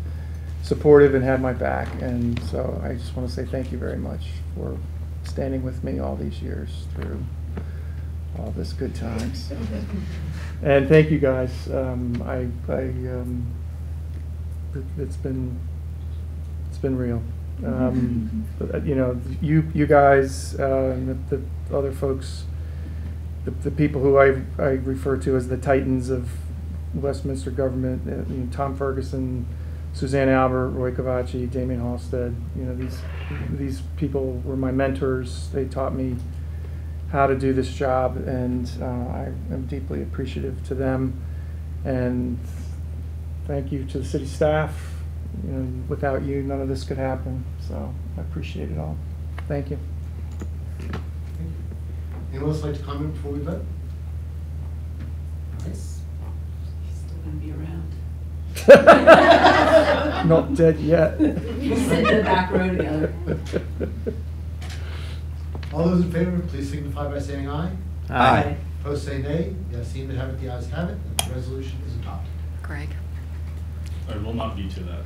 supportive and had my back, and so I just want to say thank you very much for standing with me all these years through all this good times. And thank you guys. It's been real. You know, you guys and the other folks, the people who I refer to as the titans of Westminster government, you know, Tom Ferguson, Suzanne Albert, Roy Cavacci, Damien Halstead, you know, these people were my mentors. They taught me how to do this job, and I am deeply appreciative to them. And thank you to the city staff. You know, without you, none of this could happen. So I appreciate it all. Thank you. Anyone else like to comment before we vote? He's still gonna be around. Not dead yet. He's sitting in the back row together. All those in favor, please signify by saying aye. Aye. Opposed, say nay. The ayes seem to have it, the ayes have it, and the resolution is adopted. Greg. I will not veto that.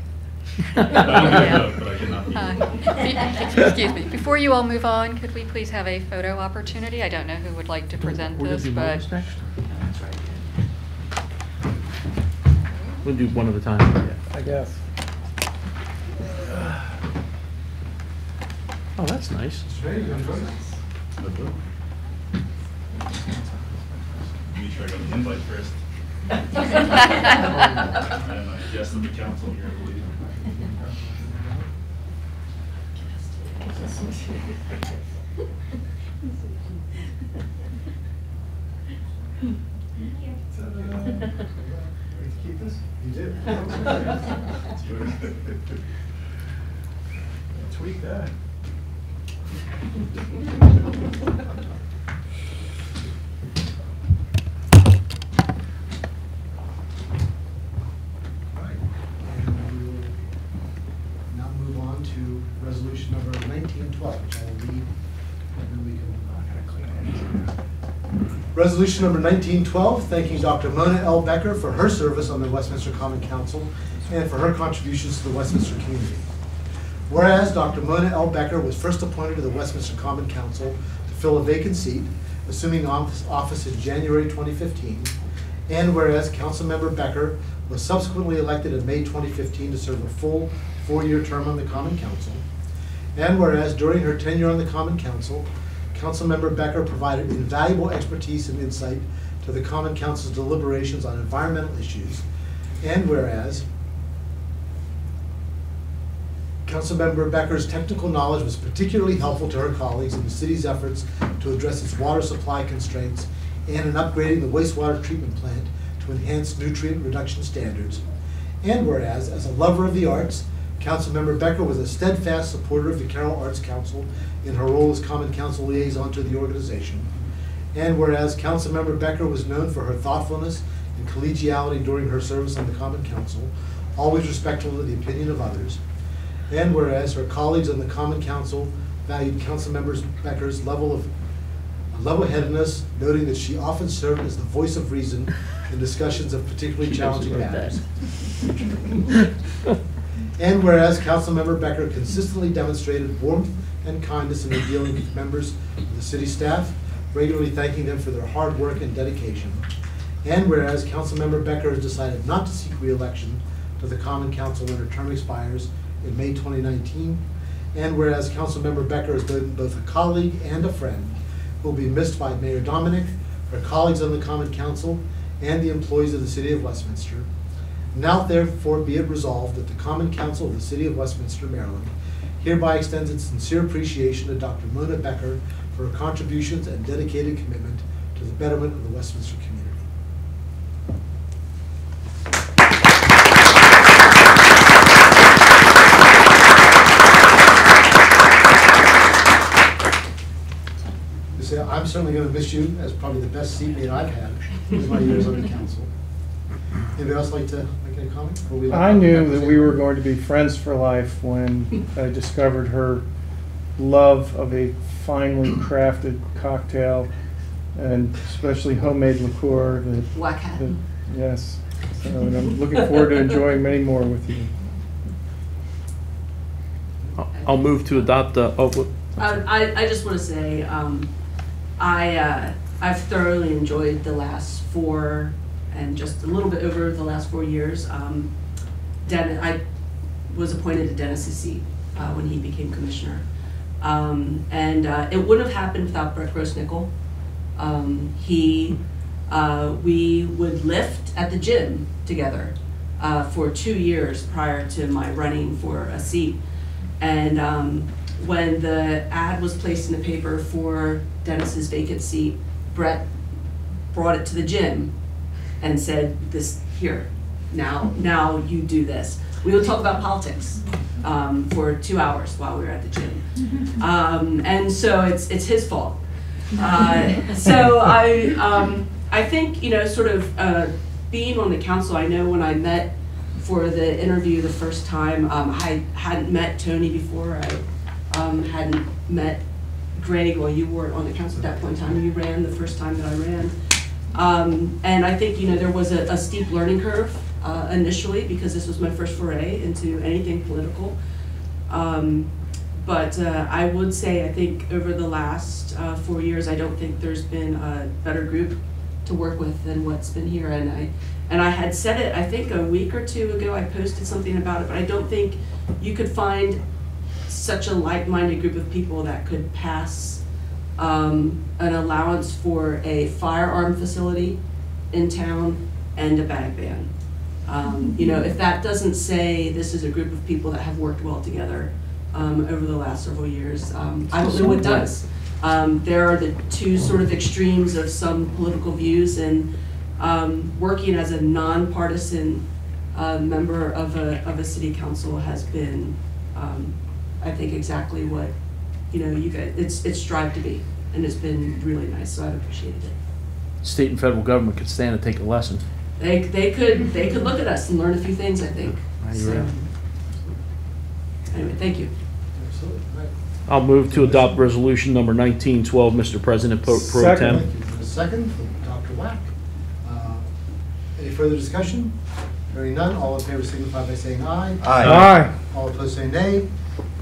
I will vote, but I cannot veto. Excuse me. Before you all move on, could we please have a photo opportunity? I don't know who would like to present We're gonna this, do but mowers next? We'll do one at a time. I guess. Oh, that's nice. Straight, you gonna vote? Make sure I got the invite first. I am a guest of the council here, I believe. Keep this? You did. Tweak that. All right, and we will now move on to resolution number 1912, which I will read and we can Resolution number 1912, thanking Dr. Mona L. Becker for her service on the Westminster Common Council and for her contributions to the Westminster community. Whereas Dr. Mona L. Becker was first appointed to the Westminster Common Council to fill a vacant seat, assuming office in January 2015, and whereas Councilmember Becker was subsequently elected in May 2015 to serve a full 4-year term on the Common Council, and whereas during her tenure on the Common Council, Councilmember Becker provided invaluable expertise and insight to the Common Council's deliberations on environmental issues, and whereas Councilmember Becker's technical knowledge was particularly helpful to her colleagues in the city's efforts to address its water supply constraints and in upgrading the wastewater treatment plant to enhance nutrient reduction standards, and whereas, as a lover of the arts, Councilmember Becker was a steadfast supporter of the Carroll Arts Council in her role as Common Council liaison to the organization. And whereas Councilmember Becker was known for her thoughtfulness and collegiality during her service on the Common Council, always respectful of the opinion of others. And whereas her colleagues on the Common Council valued Councilmember Becker's level-headedness, noting that she often served as the voice of reason in discussions of particularly challenging matters. And whereas Councilmember Becker consistently demonstrated warmth and kindness in her dealing with members of the city staff, regularly thanking them for their hard work and dedication. And whereas Councilmember Becker has decided not to seek re-election to the Common Council when her term expires in May 2019. And whereas Councilmember Becker has been both a colleague and a friend who will be missed by Mayor Dominic, her colleagues on the Common Council, and the employees of the City of Westminster. Now therefore be it resolved that the Common Council of the City of Westminster, Maryland, hereby extends its sincere appreciation to Dr. Mona Becker for her contributions and dedicated commitment to the betterment of the Westminster community. I'm certainly going to miss you as probably the best seatmate I've had in my years on the council. Anybody else like to make any comment? I knew that we were going to be friends for life when I discovered her love of a finely crafted cocktail, and especially homemade liqueur. Yes. So, and I'm looking forward to enjoying many more with you. I'll move to adopt the. I just want to say I've thoroughly enjoyed the last 4 and just a little bit over the last 4 years. I was appointed to Dennis's seat when he became commissioner. It wouldn't have happened without Brett Grossnickel. We would lift at the gym together for 2 years prior to my running for a seat. And when the ad was placed in the paper for Dennis's vacant seat, Brett brought it to the gym and said, "This here, now you do this." We would talk about politics for 2 hours while we were at the gym, and so it's his fault. So I think, you know, sort of being on the council, I know when I met for the interview the first time, I hadn't met Tony before. I hadn't met Greg, well, you weren't on the council at that point in time. You ran the first time that I ran. And I think, you know, there was a steep learning curve initially, because this was my first foray into anything political. But I would say, I think over the last 4 years, I don't think there's been a better group to work with than what's been here. And I had said it, I think a week or 2 ago, I posted something about it, but I don't think you could find such a like-minded group of people that could pass an allowance for a firearm facility in town and a bag ban. You know, if that doesn't say this is a group of people that have worked well together over the last several years, I don't know what does. There are the 2 sort of extremes of some political views, and working as a nonpartisan member of a city council has been, I think, exactly what, you know, you guys, it's strived to be, and it's been really nice, so I've appreciated it. State and federal government could stand and take a lesson. They could look at us and learn a few things, I think. I agree. So, anyway, thank you. Absolutely. Right. I'll move to adopt resolution number 1912, Mr. President Pro Second. Tem. Thank you. For a second, from Dr. Wack. Any further discussion? Hearing none, all in favor signify by saying aye. Aye. All opposed say nay.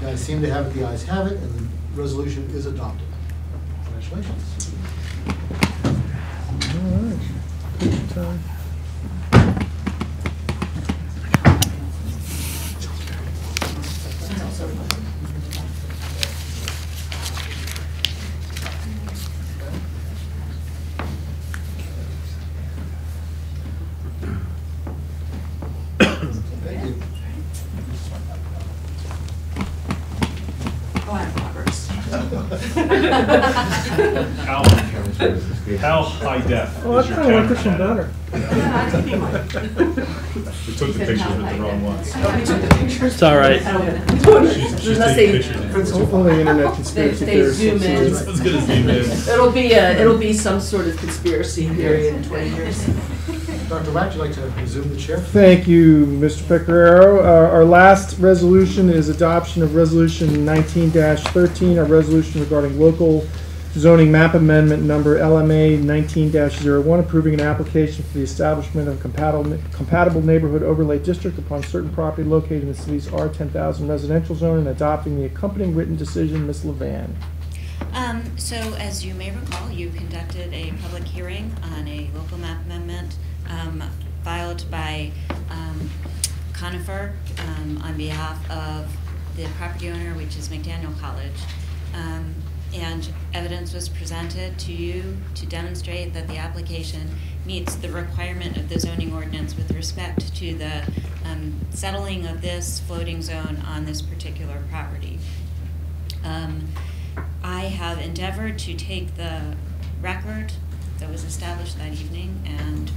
The ayes seem to have it, the ayes have it, and the resolution is adopted. Congratulations. All right. Good time. Thank you. Oh, I'm Roberts. How high def Oh, is I your kind of like this one camera? better. We took the pictures with the wrong ones. It's all right. She's taking pictures. Only internet conspiracy They zoom in. theorists. It's good as zoom in. It'll be some sort of conspiracy theory in 20 years. Dr. Wack, would you like to resume the chair? Thank you, Mr. Pecoraro. Our last resolution is adoption of Resolution 19-13, a resolution regarding local zoning map amendment number LMA 19-01, approving an application for the establishment of a compatible neighborhood overlay district upon certain property located in the city's R10,000 residential zone and adopting the accompanying written decision. Ms. Levan. So as you may recall, you conducted a public hearing on a local map amendment filed by Conifer on behalf of the property owner, which is McDaniel College. And evidence was presented to you to demonstrate that the application meets the requirement of the zoning ordinance with respect to the settling of this floating zone on this particular property. I have endeavored to take the record that was established that evening and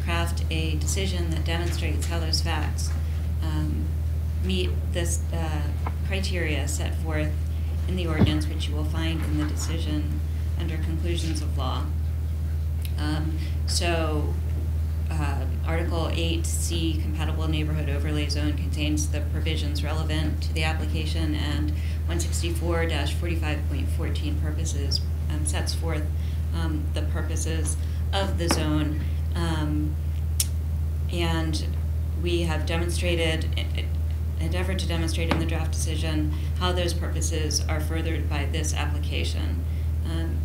craft a decision that demonstrates how those facts meet this criteria set forth in the ordinance, which you will find in the decision under conclusions of law. Article 8C, compatible neighborhood overlay zone, contains the provisions relevant to the application, and 164-45.14 purposes sets forth the purposes of the zone. And we have endeavored to demonstrate in the draft decision how those purposes are furthered by this application.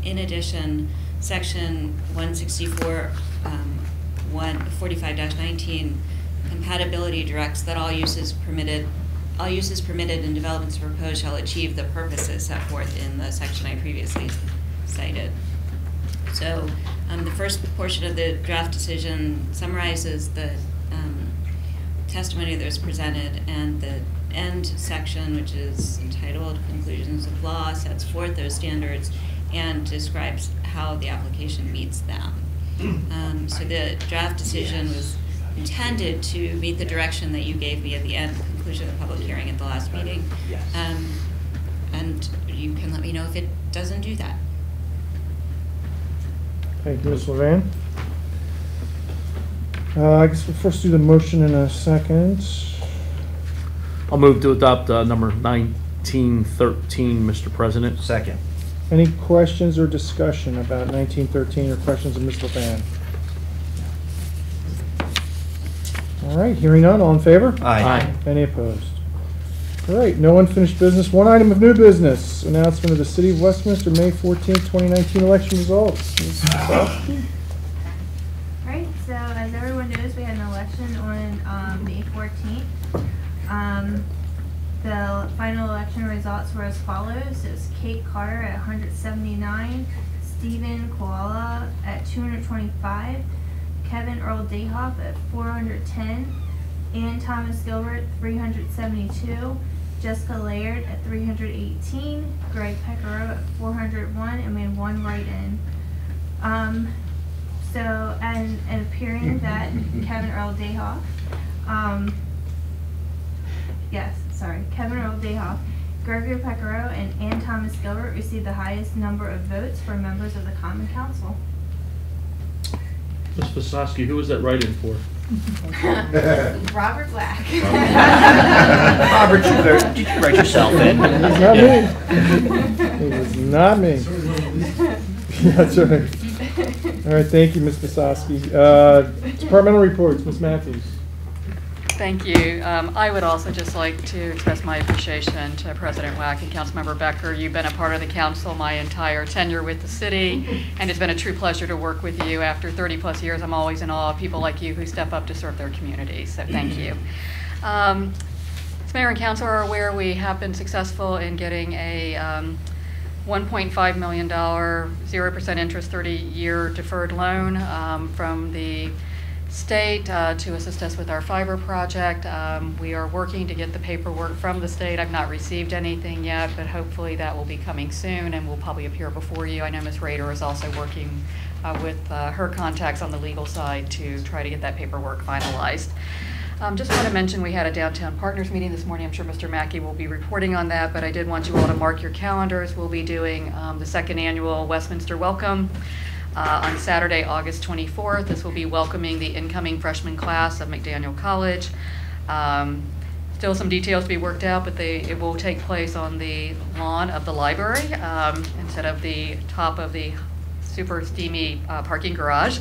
In addition, section 164-45-19 compatibility directs that all uses permitted in developments proposed shall achieve the purposes set forth in the section I previously cited. So the first portion of the draft decision summarizes the testimony that was presented, and the end section, which is entitled Conclusions of Law, sets forth those standards and describes how the application meets them. So the draft decision was intended to meet the direction that you gave me at the end, conclusion of the public hearing at the last meeting. And you can let me know if it doesn't do that. Thank you, Ms. Levan. I guess we'll first do the motion in a second. I'll move to adopt number 1913, Mr. President. Second. Any questions or discussion about 1913 or questions of Ms. Levan? All right, hearing none, all in favor? Aye. Any opposed? All right, no unfinished business. One item of new business, announcement of the City of Westminster, May 14th, 2019 election results. Ms. Kowalski? Right, so as everyone knows, we had an election on May 14th. The final election results were as follows. It was Kate Carter at 179, Stephen Koala at 225, Kevin Earl Dayhoff at 410, Ann Thomas Gilbert 372, Jessica Laird at 318, Greg Pecoraro at 401, and we had one write-in. So, and appearing that Kevin Earl Dayhoff, Kevin Earl Dayhoff, Gregory Pecoraro, and Ann Thomas Gilbert received the highest number of votes for members of the Common Council. Ms. Visosky, who was that write-in for? Robert Black. Robert, did you write yourself in? It's not me. It was not me. That's right. All right, thank you, Ms. Visosky. Departmental reports, Ms. Matthews. Thank you. I would also just like to express my appreciation to President Wack and Councilmember Becker. You've been a part of the council my entire tenure with the city, and it's been a true pleasure to work with you. After 30-plus years, I'm always in awe of people like you who step up to serve their communities, so thank you. As Mayor and Council are aware, we have been successful in getting a $1.5 million, 0% interest, 30-year deferred loan from the state to assist us with our fiber project. We are working to get the paperwork from the state. I've not received anything yet, but hopefully that will be coming soon and will probably appear before you. I know Ms. Rader is also working with her contacts on the legal side to try to get that paperwork finalized. Just want to mention we had a Downtown Partners meeting this morning. I'm sure Mr. Mackey will be reporting on that, but I did want you all to mark your calendars. We'll be doing the second annual Westminster Welcome on Saturday, August 24th. This will be welcoming the incoming freshman class of McDaniel College. Still some details to be worked out, but it will take place on the lawn of the library instead of the top of the super steamy parking garage.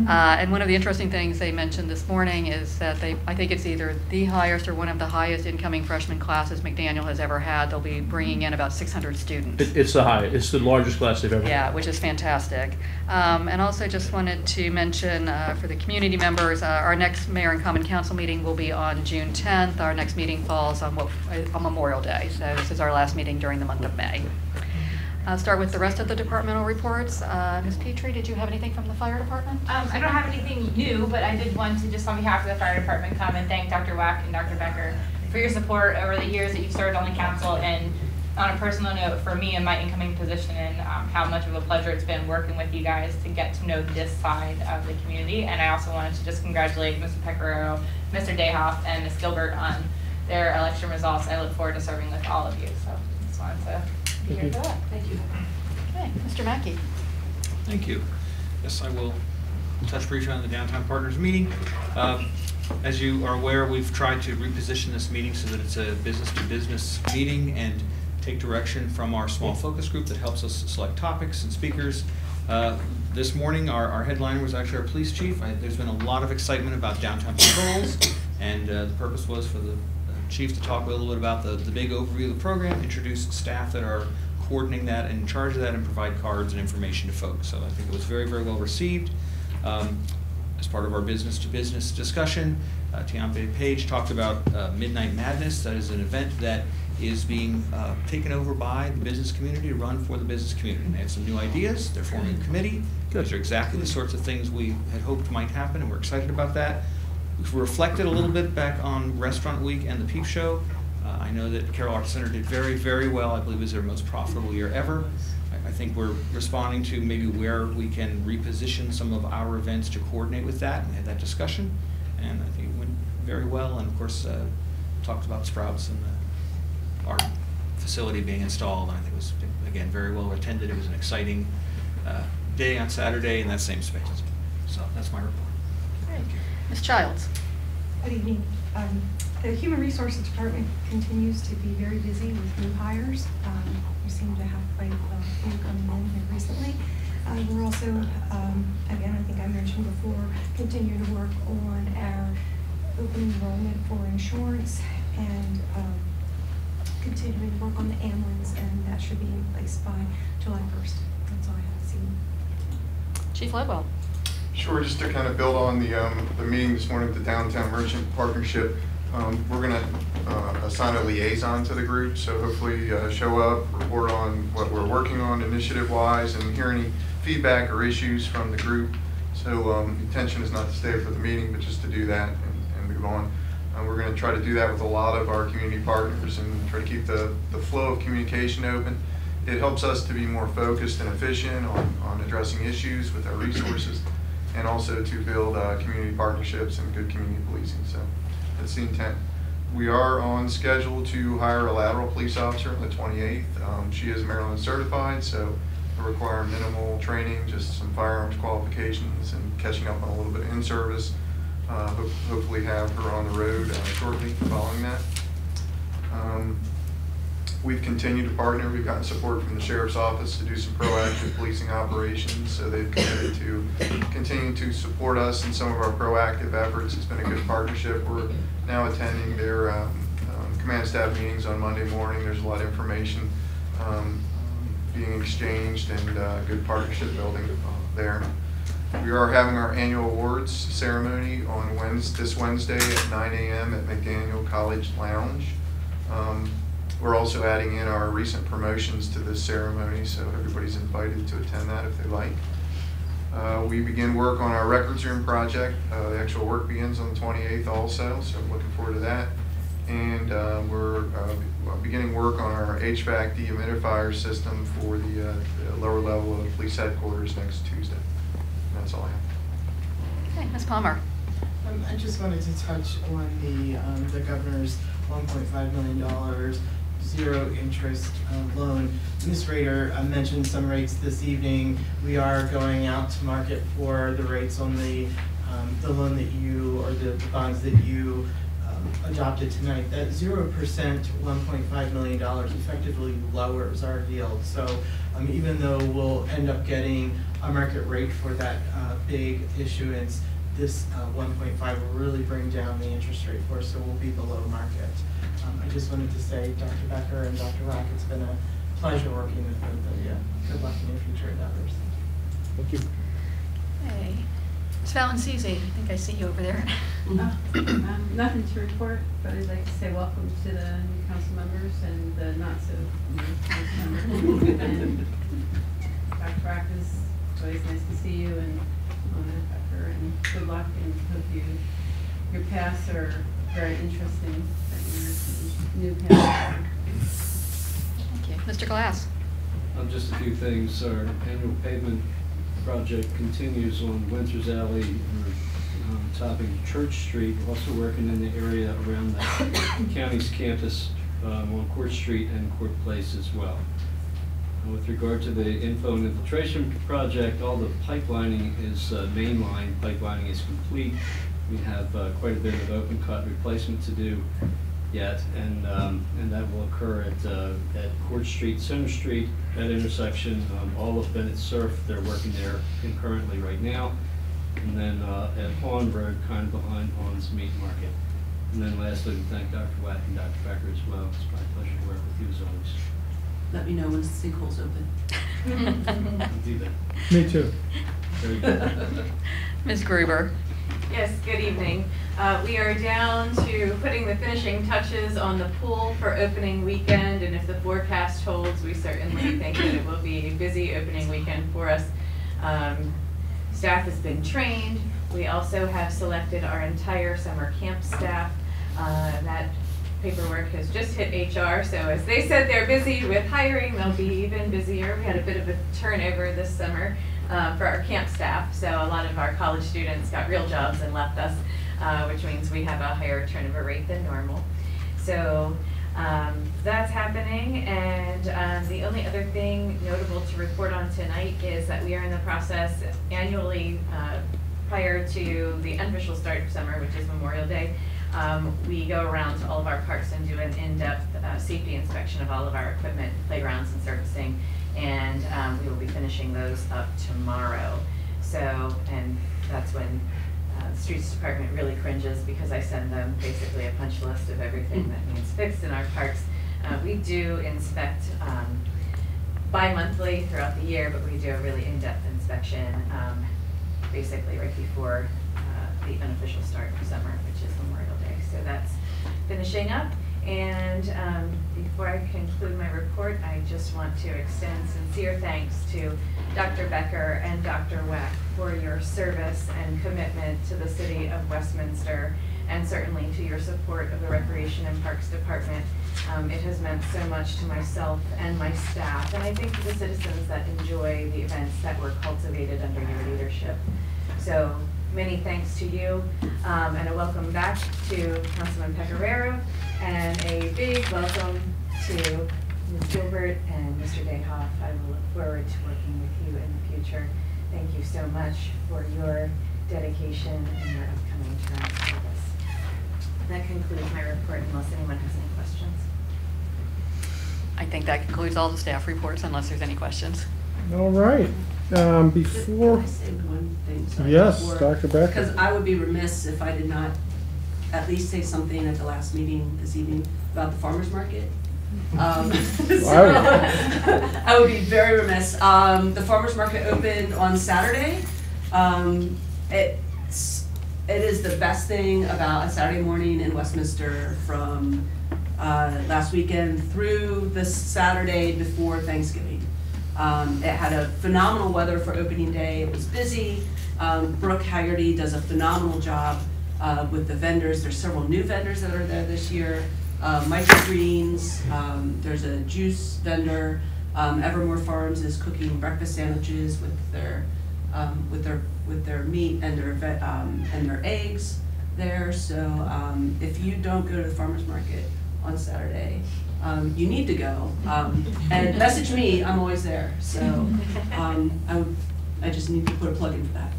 And one of the interesting things they mentioned this morning is that I think it's either the highest or one of the highest incoming freshman classes McDaniel has ever had. They'll be bringing in about 600 students. It's the highest. It's the largest class they've ever had. Yeah, which is fantastic. And also just wanted to mention for the community members, our next Mayor and Common Council meeting will be on June 10th. Our next meeting falls on Memorial Day, so this is our last meeting during the month of May. I'll start with the rest of the departmental reports. Ms. Petrie, did you have anything from the fire department? I don't have anything new, but I did want to just on behalf of the fire department come and thank Dr. Wack and Dr. Becker for your support over the years that you've served on the council, and on a personal note for me in my incoming position, and how much of a pleasure it's been working with you guys to get to know this side of the community. And I also wanted to just congratulate Mr. Pecoraro, Mr. Dayhoff, and Ms. Gilbert on their election results. I look forward to serving with all of you. So just wanted to be here for that. Thank you. Okay, Mr. Mackey. Thank you. Yes, I will touch briefly on the Downtown Partners meeting. As you are aware, we've tried to reposition this meeting so that it's a business-to-business meeting and take direction from our small focus group that helps us select topics and speakers. This morning, our headliner was actually our police chief. There's been a lot of excitement about downtown patrols, and the purpose was for the chief to talk a little bit about the big overview of the program, introduce staff that are coordinating that and in charge of that, and provide cards and information to folks. So I think it was very, very well received. As part of our business-to-business discussion, Tiampe Page talked about Midnight Madness. That is an event that is being taken over by the business community to run for the business community. And they have some new ideas. They're forming a committee. Those are exactly the sorts of things we had hoped might happen, and we're excited about that. We've reflected a little bit back on Restaurant Week and the Peep Show. I know that Carroll Arts Center did very, very well. I believe it was their most profitable year ever. I think we're responding to maybe where we can reposition some of our events to coordinate with that, and had that discussion. And I think it went very well. And of course, talked about Sprouts and the art facility being installed. And I think it was, again, very well attended. It was an exciting day on Saturday in that same space. So that's my report. Thank you. Ms. Childs. Good evening. The Human Resources Department continues to be very busy with new hires. We seem to have quite a few coming in here recently. We're also, again, I think I mentioned before, continue to work on our open enrollment for insurance, and continuing to work on the ambulance, and that should be in place by July 1st. That's all I have to see. Chief Ledwell. Sure, just to kind of build on the meeting this morning with the Downtown Merchant Partnership, we're going to assign a liaison to the group, so hopefully show up, report on what we're working on initiative-wise, and hear any feedback or issues from the group. So the intention is not to stay for the meeting, but just to do that and move on. We're going to try to do that with a lot of our community partners and try to keep the flow of communication open. It helps us to be more focused and efficient on addressing issues with our resources, and also to build community partnerships and good community policing. So that's the intent. We are on schedule to hire a lateral police officer on the 28th. She is Maryland certified, so it'll require minimal training, just some firearms qualifications and catching up on a little bit of in-service. Hopefully have her on the road shortly following that. We've continued to partner. We've gotten support from the Sheriff's Office to do some proactive policing operations, so they've committed to continue to support us in some of our proactive efforts. It's been a good partnership. We're now attending their command staff meetings on Monday morning. There's a lot of information being exchanged and good partnership building there. We are having our annual awards ceremony on this Wednesday at 9 a.m. at McDaniel College Lounge. We're also adding in our recent promotions to this ceremony, so everybody's invited to attend that if they like. We begin work on our records room project. The actual work begins on the 28th also, so I'm looking forward to that. And we're beginning work on our HVAC dehumidifier system for the lower level of police headquarters next Tuesday. And that's all I have. Okay, Ms. Palmer. I just wanted to touch on the governor's $1.5 million zero interest loan. Ms. Rader mentioned some rates this evening. We are going out to market for the rates on the loan that you, or the bonds that you adopted tonight. That 0%, $1.5 million effectively lowers our yield. So even though we'll end up getting a market rate for that big issuance, this 1.5 will really bring down the interest rate for us, so we'll be below market. I just wanted to say, Dr. Becker and Dr. Wack, it's been a pleasure working with both of you. Good luck in your future endeavors. Thank you. Hey, Ms. Valencisi, I think I see you over there. Nothing to report, but I'd like to say welcome to the new council members and the not so new council members. And Dr. Wack, it's always nice to see you, and Becker, and good luck, and hope your paths are very interesting. New path. Thank you. Mr. Glass. Just a few things. Our annual pavement project continues on Winters Alley, topping Church Street. We're also working in the area around the county's campus on Court Street and Court Place as well. With regard to the inflow and infiltration project, all the pipelining is mainline pipelining is complete. We have quite a bit of open cut replacement to do yet, and that will occur at Court Street, Center Street, that intersection. All of Bennett Surf, they're working there concurrently right now, and then at Hawn Road, kind of behind Hawn's Meat Market. And then lastly, we thank Dr. Wack and Dr. Becker as well. It's my pleasure to work with you as always. Let me know when the sinkhole's open. I'll do that. Me too. Very good. Ms. Gruber. Yes, good evening. We are down to putting the finishing touches on the pool for opening weekend, and if the forecast holds, we certainly think that it will be a busy opening weekend for us. Staff has been trained. We also have selected our entire summer camp staff. That paperwork has just hit HR, so as they said they're busy with hiring, they'll be even busier. We had a bit of a turnover this summer for our camp staff, so a lot of our college students got real jobs and left us, which means we have a higher turnover rate than normal. So that's happening, and the only other thing notable to report on tonight is that we are in the process annually prior to the unofficial start of summer, which is Memorial Day. We go around to all of our parks and do an in-depth safety inspection of all of our equipment, playgrounds and surfacing, and we will be finishing those up tomorrow. So, and that's when the Streets Department really cringes, because I send them basically a punch list of everything that needs fixed in our parks. We do inspect bi-monthly throughout the year, but we do a really in-depth inspection basically right before the unofficial start of summer, which is Memorial Day. So that's finishing up. And before I conclude my report, I just want to extend sincere thanks to Dr. Becker and Dr. Wack for your service and commitment to the city of Westminster, and certainly to your support of the Recreation and Parks Department. It has meant so much to myself and my staff, and I think to the citizens that enjoy the events that were cultivated under your leadership. So many thanks to you, and a welcome back to Councilman Pecoraro, and a big welcome to Ms. Gilbert and Mr. Dayhoff. I will look forward to working with you in the future. Thank you so much for your dedication and your upcoming term of service. That concludes my report unless anyone has any questions. I think that concludes all the staff reports unless there's any questions. All right. Before. Can I say one thing? Sorry, Yes, before- Dr. Becker. Because I would be remiss if I did not at least say something at the last meeting this evening about the farmer's market. I would be very remiss. The farmer's market opened on Saturday. It is the best thing about a Saturday morning in Westminster from last weekend through the Saturday before Thanksgiving. It had a phenomenal weather for opening day. It was busy. Brooke Haggerty does a phenomenal job with the vendors. There's several new vendors that are there this year. Microgreens, there's a juice vendor. Evermore Farms is cooking breakfast sandwiches with their meat and their eggs there. So if you don't go to the farmer's market on Saturday, you need to go. And message me, I'm always there. So I just need to put a plug in for that.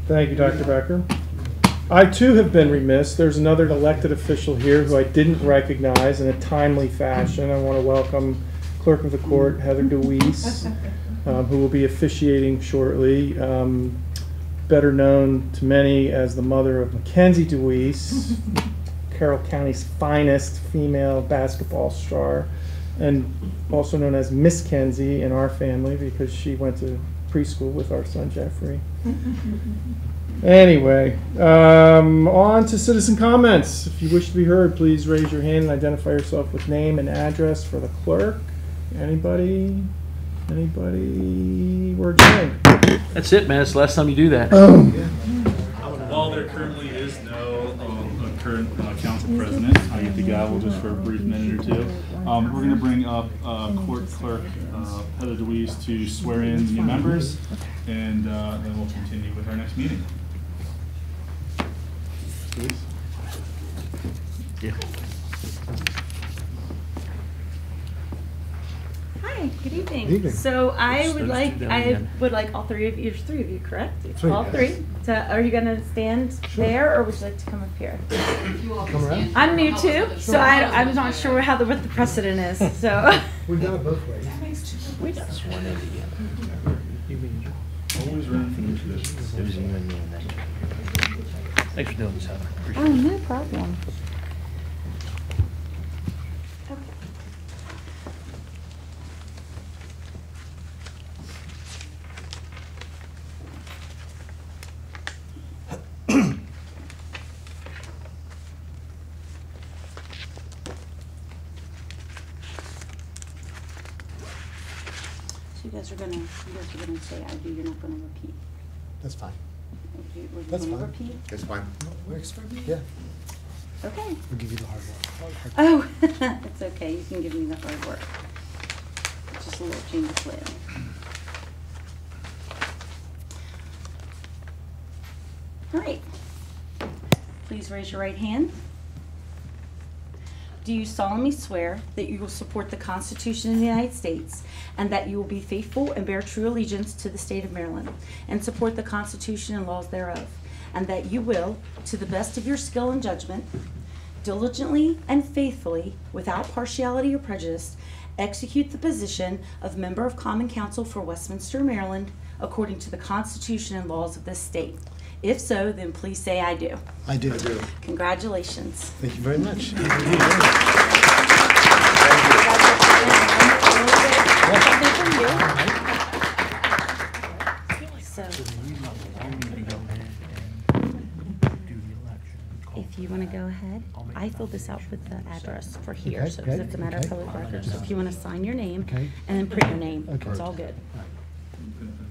Thank you, Dr. Becker. I too have been remiss. There's another elected official here who I didn't recognize in a timely fashion. I want to welcome Clerk of the Court Heather DeWeese, who will be officiating shortly. Better known to many as the mother of Mackenzie DeWeese, Carroll County's finest female basketball star, and also known as Miss Kenzie in our family because she went to preschool with our son Jeffrey. Anyway, on to citizen comments. If you wish to be heard, please raise your hand and identify yourself with name and address for the clerk. Anybody? We're adjourned. That's it, man. It's the last time you do that. While there currently is no current council president, I get the gavel just for a brief minute or two. We're going to bring up court clerk Heather DeWeese to swear in the new members, and then we'll continue with our next meeting. Please. Yeah. Hi, good evening. Good evening. So I Let's would do like, that I again. would like all three of you, there's three of you, correct? Three, All yes. three? So are you gonna stand there or would you like to come up here? Come around. I'm new too, so I'm not sure what the precedent is, so. We've done it both ways. We don't. Always running for new positions. Thanks for doing this, Heather. Appreciate Oh, it. no problem. You guys are gonna say I do, you're not gonna repeat. That's fine. Were you That's gonna fine. repeat? That's fine. Works for me. Yeah. Okay. We'll give you the hard work. Oh, it's okay, you can give me the hard work. Just a little change of plan. All right. Please raise your right hand. Do you solemnly swear that you will support the Constitution of the United States and that you will be faithful and bear true allegiance to the state of Maryland and support the Constitution and laws thereof, and that you will, to the best of your skill and judgment, diligently and faithfully, without partiality or prejudice, execute the position of Member of Common Council for Westminster, Maryland, according to the Constitution and laws of this state? If so, then please say I do. I do. Congratulations. Thank you very much. If you want to go ahead, I fill this out with the address for here, Okay, so okay, it's a matter of okay. public record. So if you want to sign your name Okay. and then print your name, Okay. it's all good.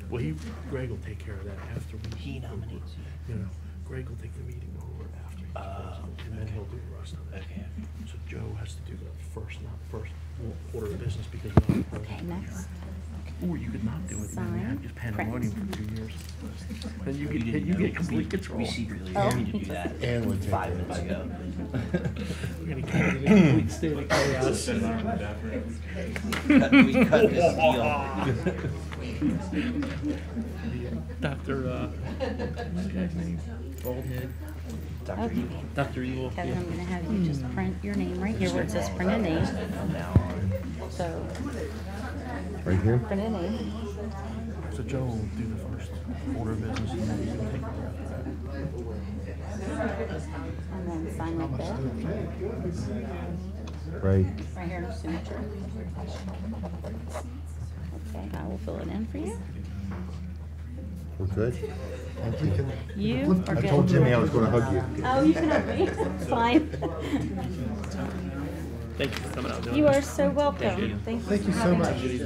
Well, Greg will take care of that after he nominates you. You know, Greg will take the meeting over after he does it, and then he'll do the rest of it. Okay. So Joe has to do the first, not first. order of business because we don't have. Okay, next. Or you could not do it, and then we Sign. have just pandemonium for 2 years. Then you get complete control. We secretly Oh. agreed to do that 5 minutes ago. We're gonna get in a complete state of chaos. We cut this deal. Dr. What's the guy's name? Bald head. Dr. Okay. Evil. Dr. Evil. Kevin, yeah. I'm gonna have you just print your name right here where it says print a name. From now on. So, Right here? print a name. So Joe will do the first order of business and then you can take over after that. And then sign right there. Right. Right here, no signature. Okay, I will fill it in for you. We're good? Thank you. You are I good. told Jimmy I was going to hug you. Oh, you can help me. It's fine. Thank you for coming out. and doing You this. are so welcome. Appreciate it. Thank you. Thank you for so having much. me.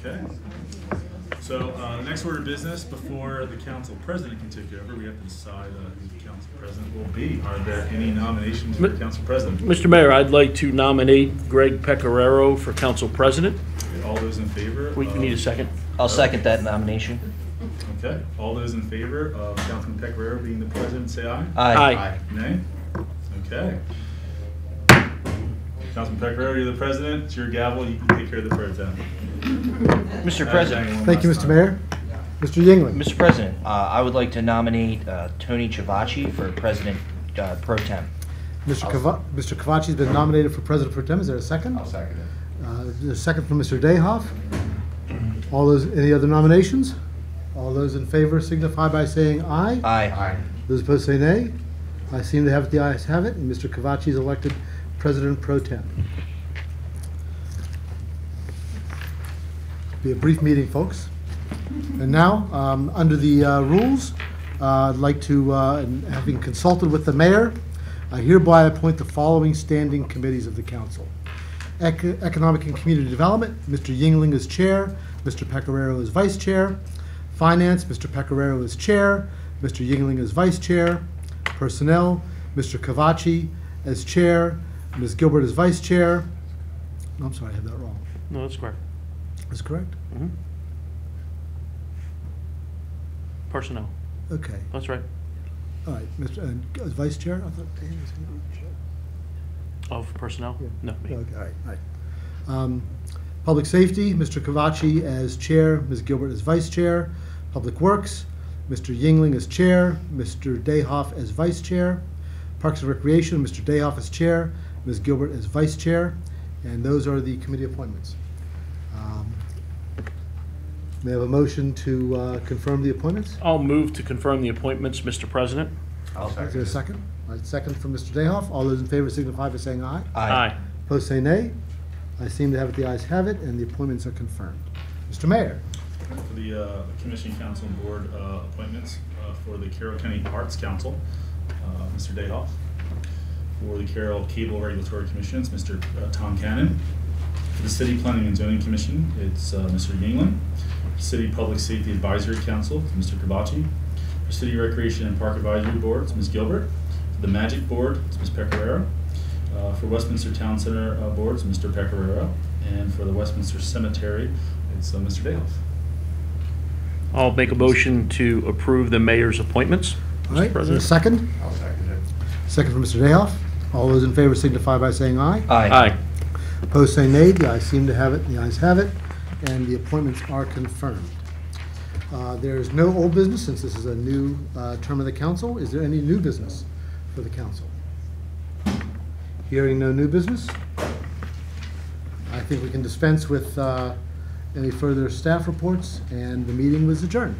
Okay. So, the next order of business before the council president can take over, we have to decide who the council president will be. Are there any nominations for council president? Mr. Mayor, I'd like to nominate Greg Pecoraro for council president. All those in favor? We need a second. I'll second that nomination. Okay. All those in favor of Councilman Pecoraro being the president, say aye. Aye. Nay? Okay. Councilman Pecoraro, you're the president. It's your gavel. You can take care of the pro tem. Mr. President. Thank you, Mr. Mayor. Mr. Yingling. Mr. President, I would like to nominate Tony Ciavacci for President Pro Tem. Mr. Cavacci's been nominated for President Pro Tem. Is there a second? I'll second it. There's a second from Mr. Dayhoff. All those, any other nominations? All those in favor signify by saying aye. Aye. Those opposed say nay. I seem to have it, the ayes have it, and Mr. Cavacci is elected President Pro Tem. Be a brief meeting, folks. And now, under the rules, I'd like to, and having consulted with the mayor, I hereby appoint the following standing committees of the council. Economic and Community Development, Mr. Yingling is chair, Mr. Pecoraro is vice chair. Finance, Mr. Pecoraro is chair, Mr. Yingling is vice chair. Personnel, Mr. Cavacci as chair, Ms. Gilbert is vice chair. No, I'm sorry, I have that wrong. No, that's correct. That's correct? Mhm. Personnel. Okay. That's right. All right, Mr. Vice Chair? I thought Dan was going to be the chair. Of personnel? Yeah. No, me. Okay, all right. Public Safety, Mr. Cavacci as chair, Ms. Gilbert as vice chair. Public Works, Mr. Yingling as chair, Mr. Dayhoff as vice chair. Parks and Recreation, Mr. Dayhoff as chair, Ms. Gilbert as vice chair. And those are the committee appointments. May I have a motion to confirm the appointments? I'll move to confirm the appointments, Mr. President. I'll Is there second a it. second? All right, second from Mr. Dayhoff. All those in favor signify by saying aye. Aye. Opposed say nay. I seem to have it, the ayes have it, and the appointments are confirmed. Mr. Mayor. For the Commission, Council, and Board appointments for the Carroll County Arts Council, Mr. Dayhoff. For the Carroll Cable Regulatory Commission, it's Mr. Tom Cannon. For the City Planning and Zoning Commission, it's Mr. Yingling. City Public Safety Advisory Council, it's Mr. Cavacci. For City Recreation and Park Advisory Board, it's Ms. Gilbert. For the Magic Board, it's Ms. Pecoraro. For Westminster Town Center Board, it's Mr. Pecoraro. And for the Westminster Cemetery, it's Mr. Dayhoff. I'll make a motion to approve the mayor's appointments, All Mr. right, is there a President. second? I'll second it. Second from Mr. Dayhoff. All those in favor signify by saying aye. Aye. Opposed say nay. The ayes seem to have it, the ayes have it, and the appointments are confirmed. There is no old business since this is a new term of the council. Is there any new business for the council? Hearing no new business, I think we can dispense with any further staff reports, and the meeting was adjourned.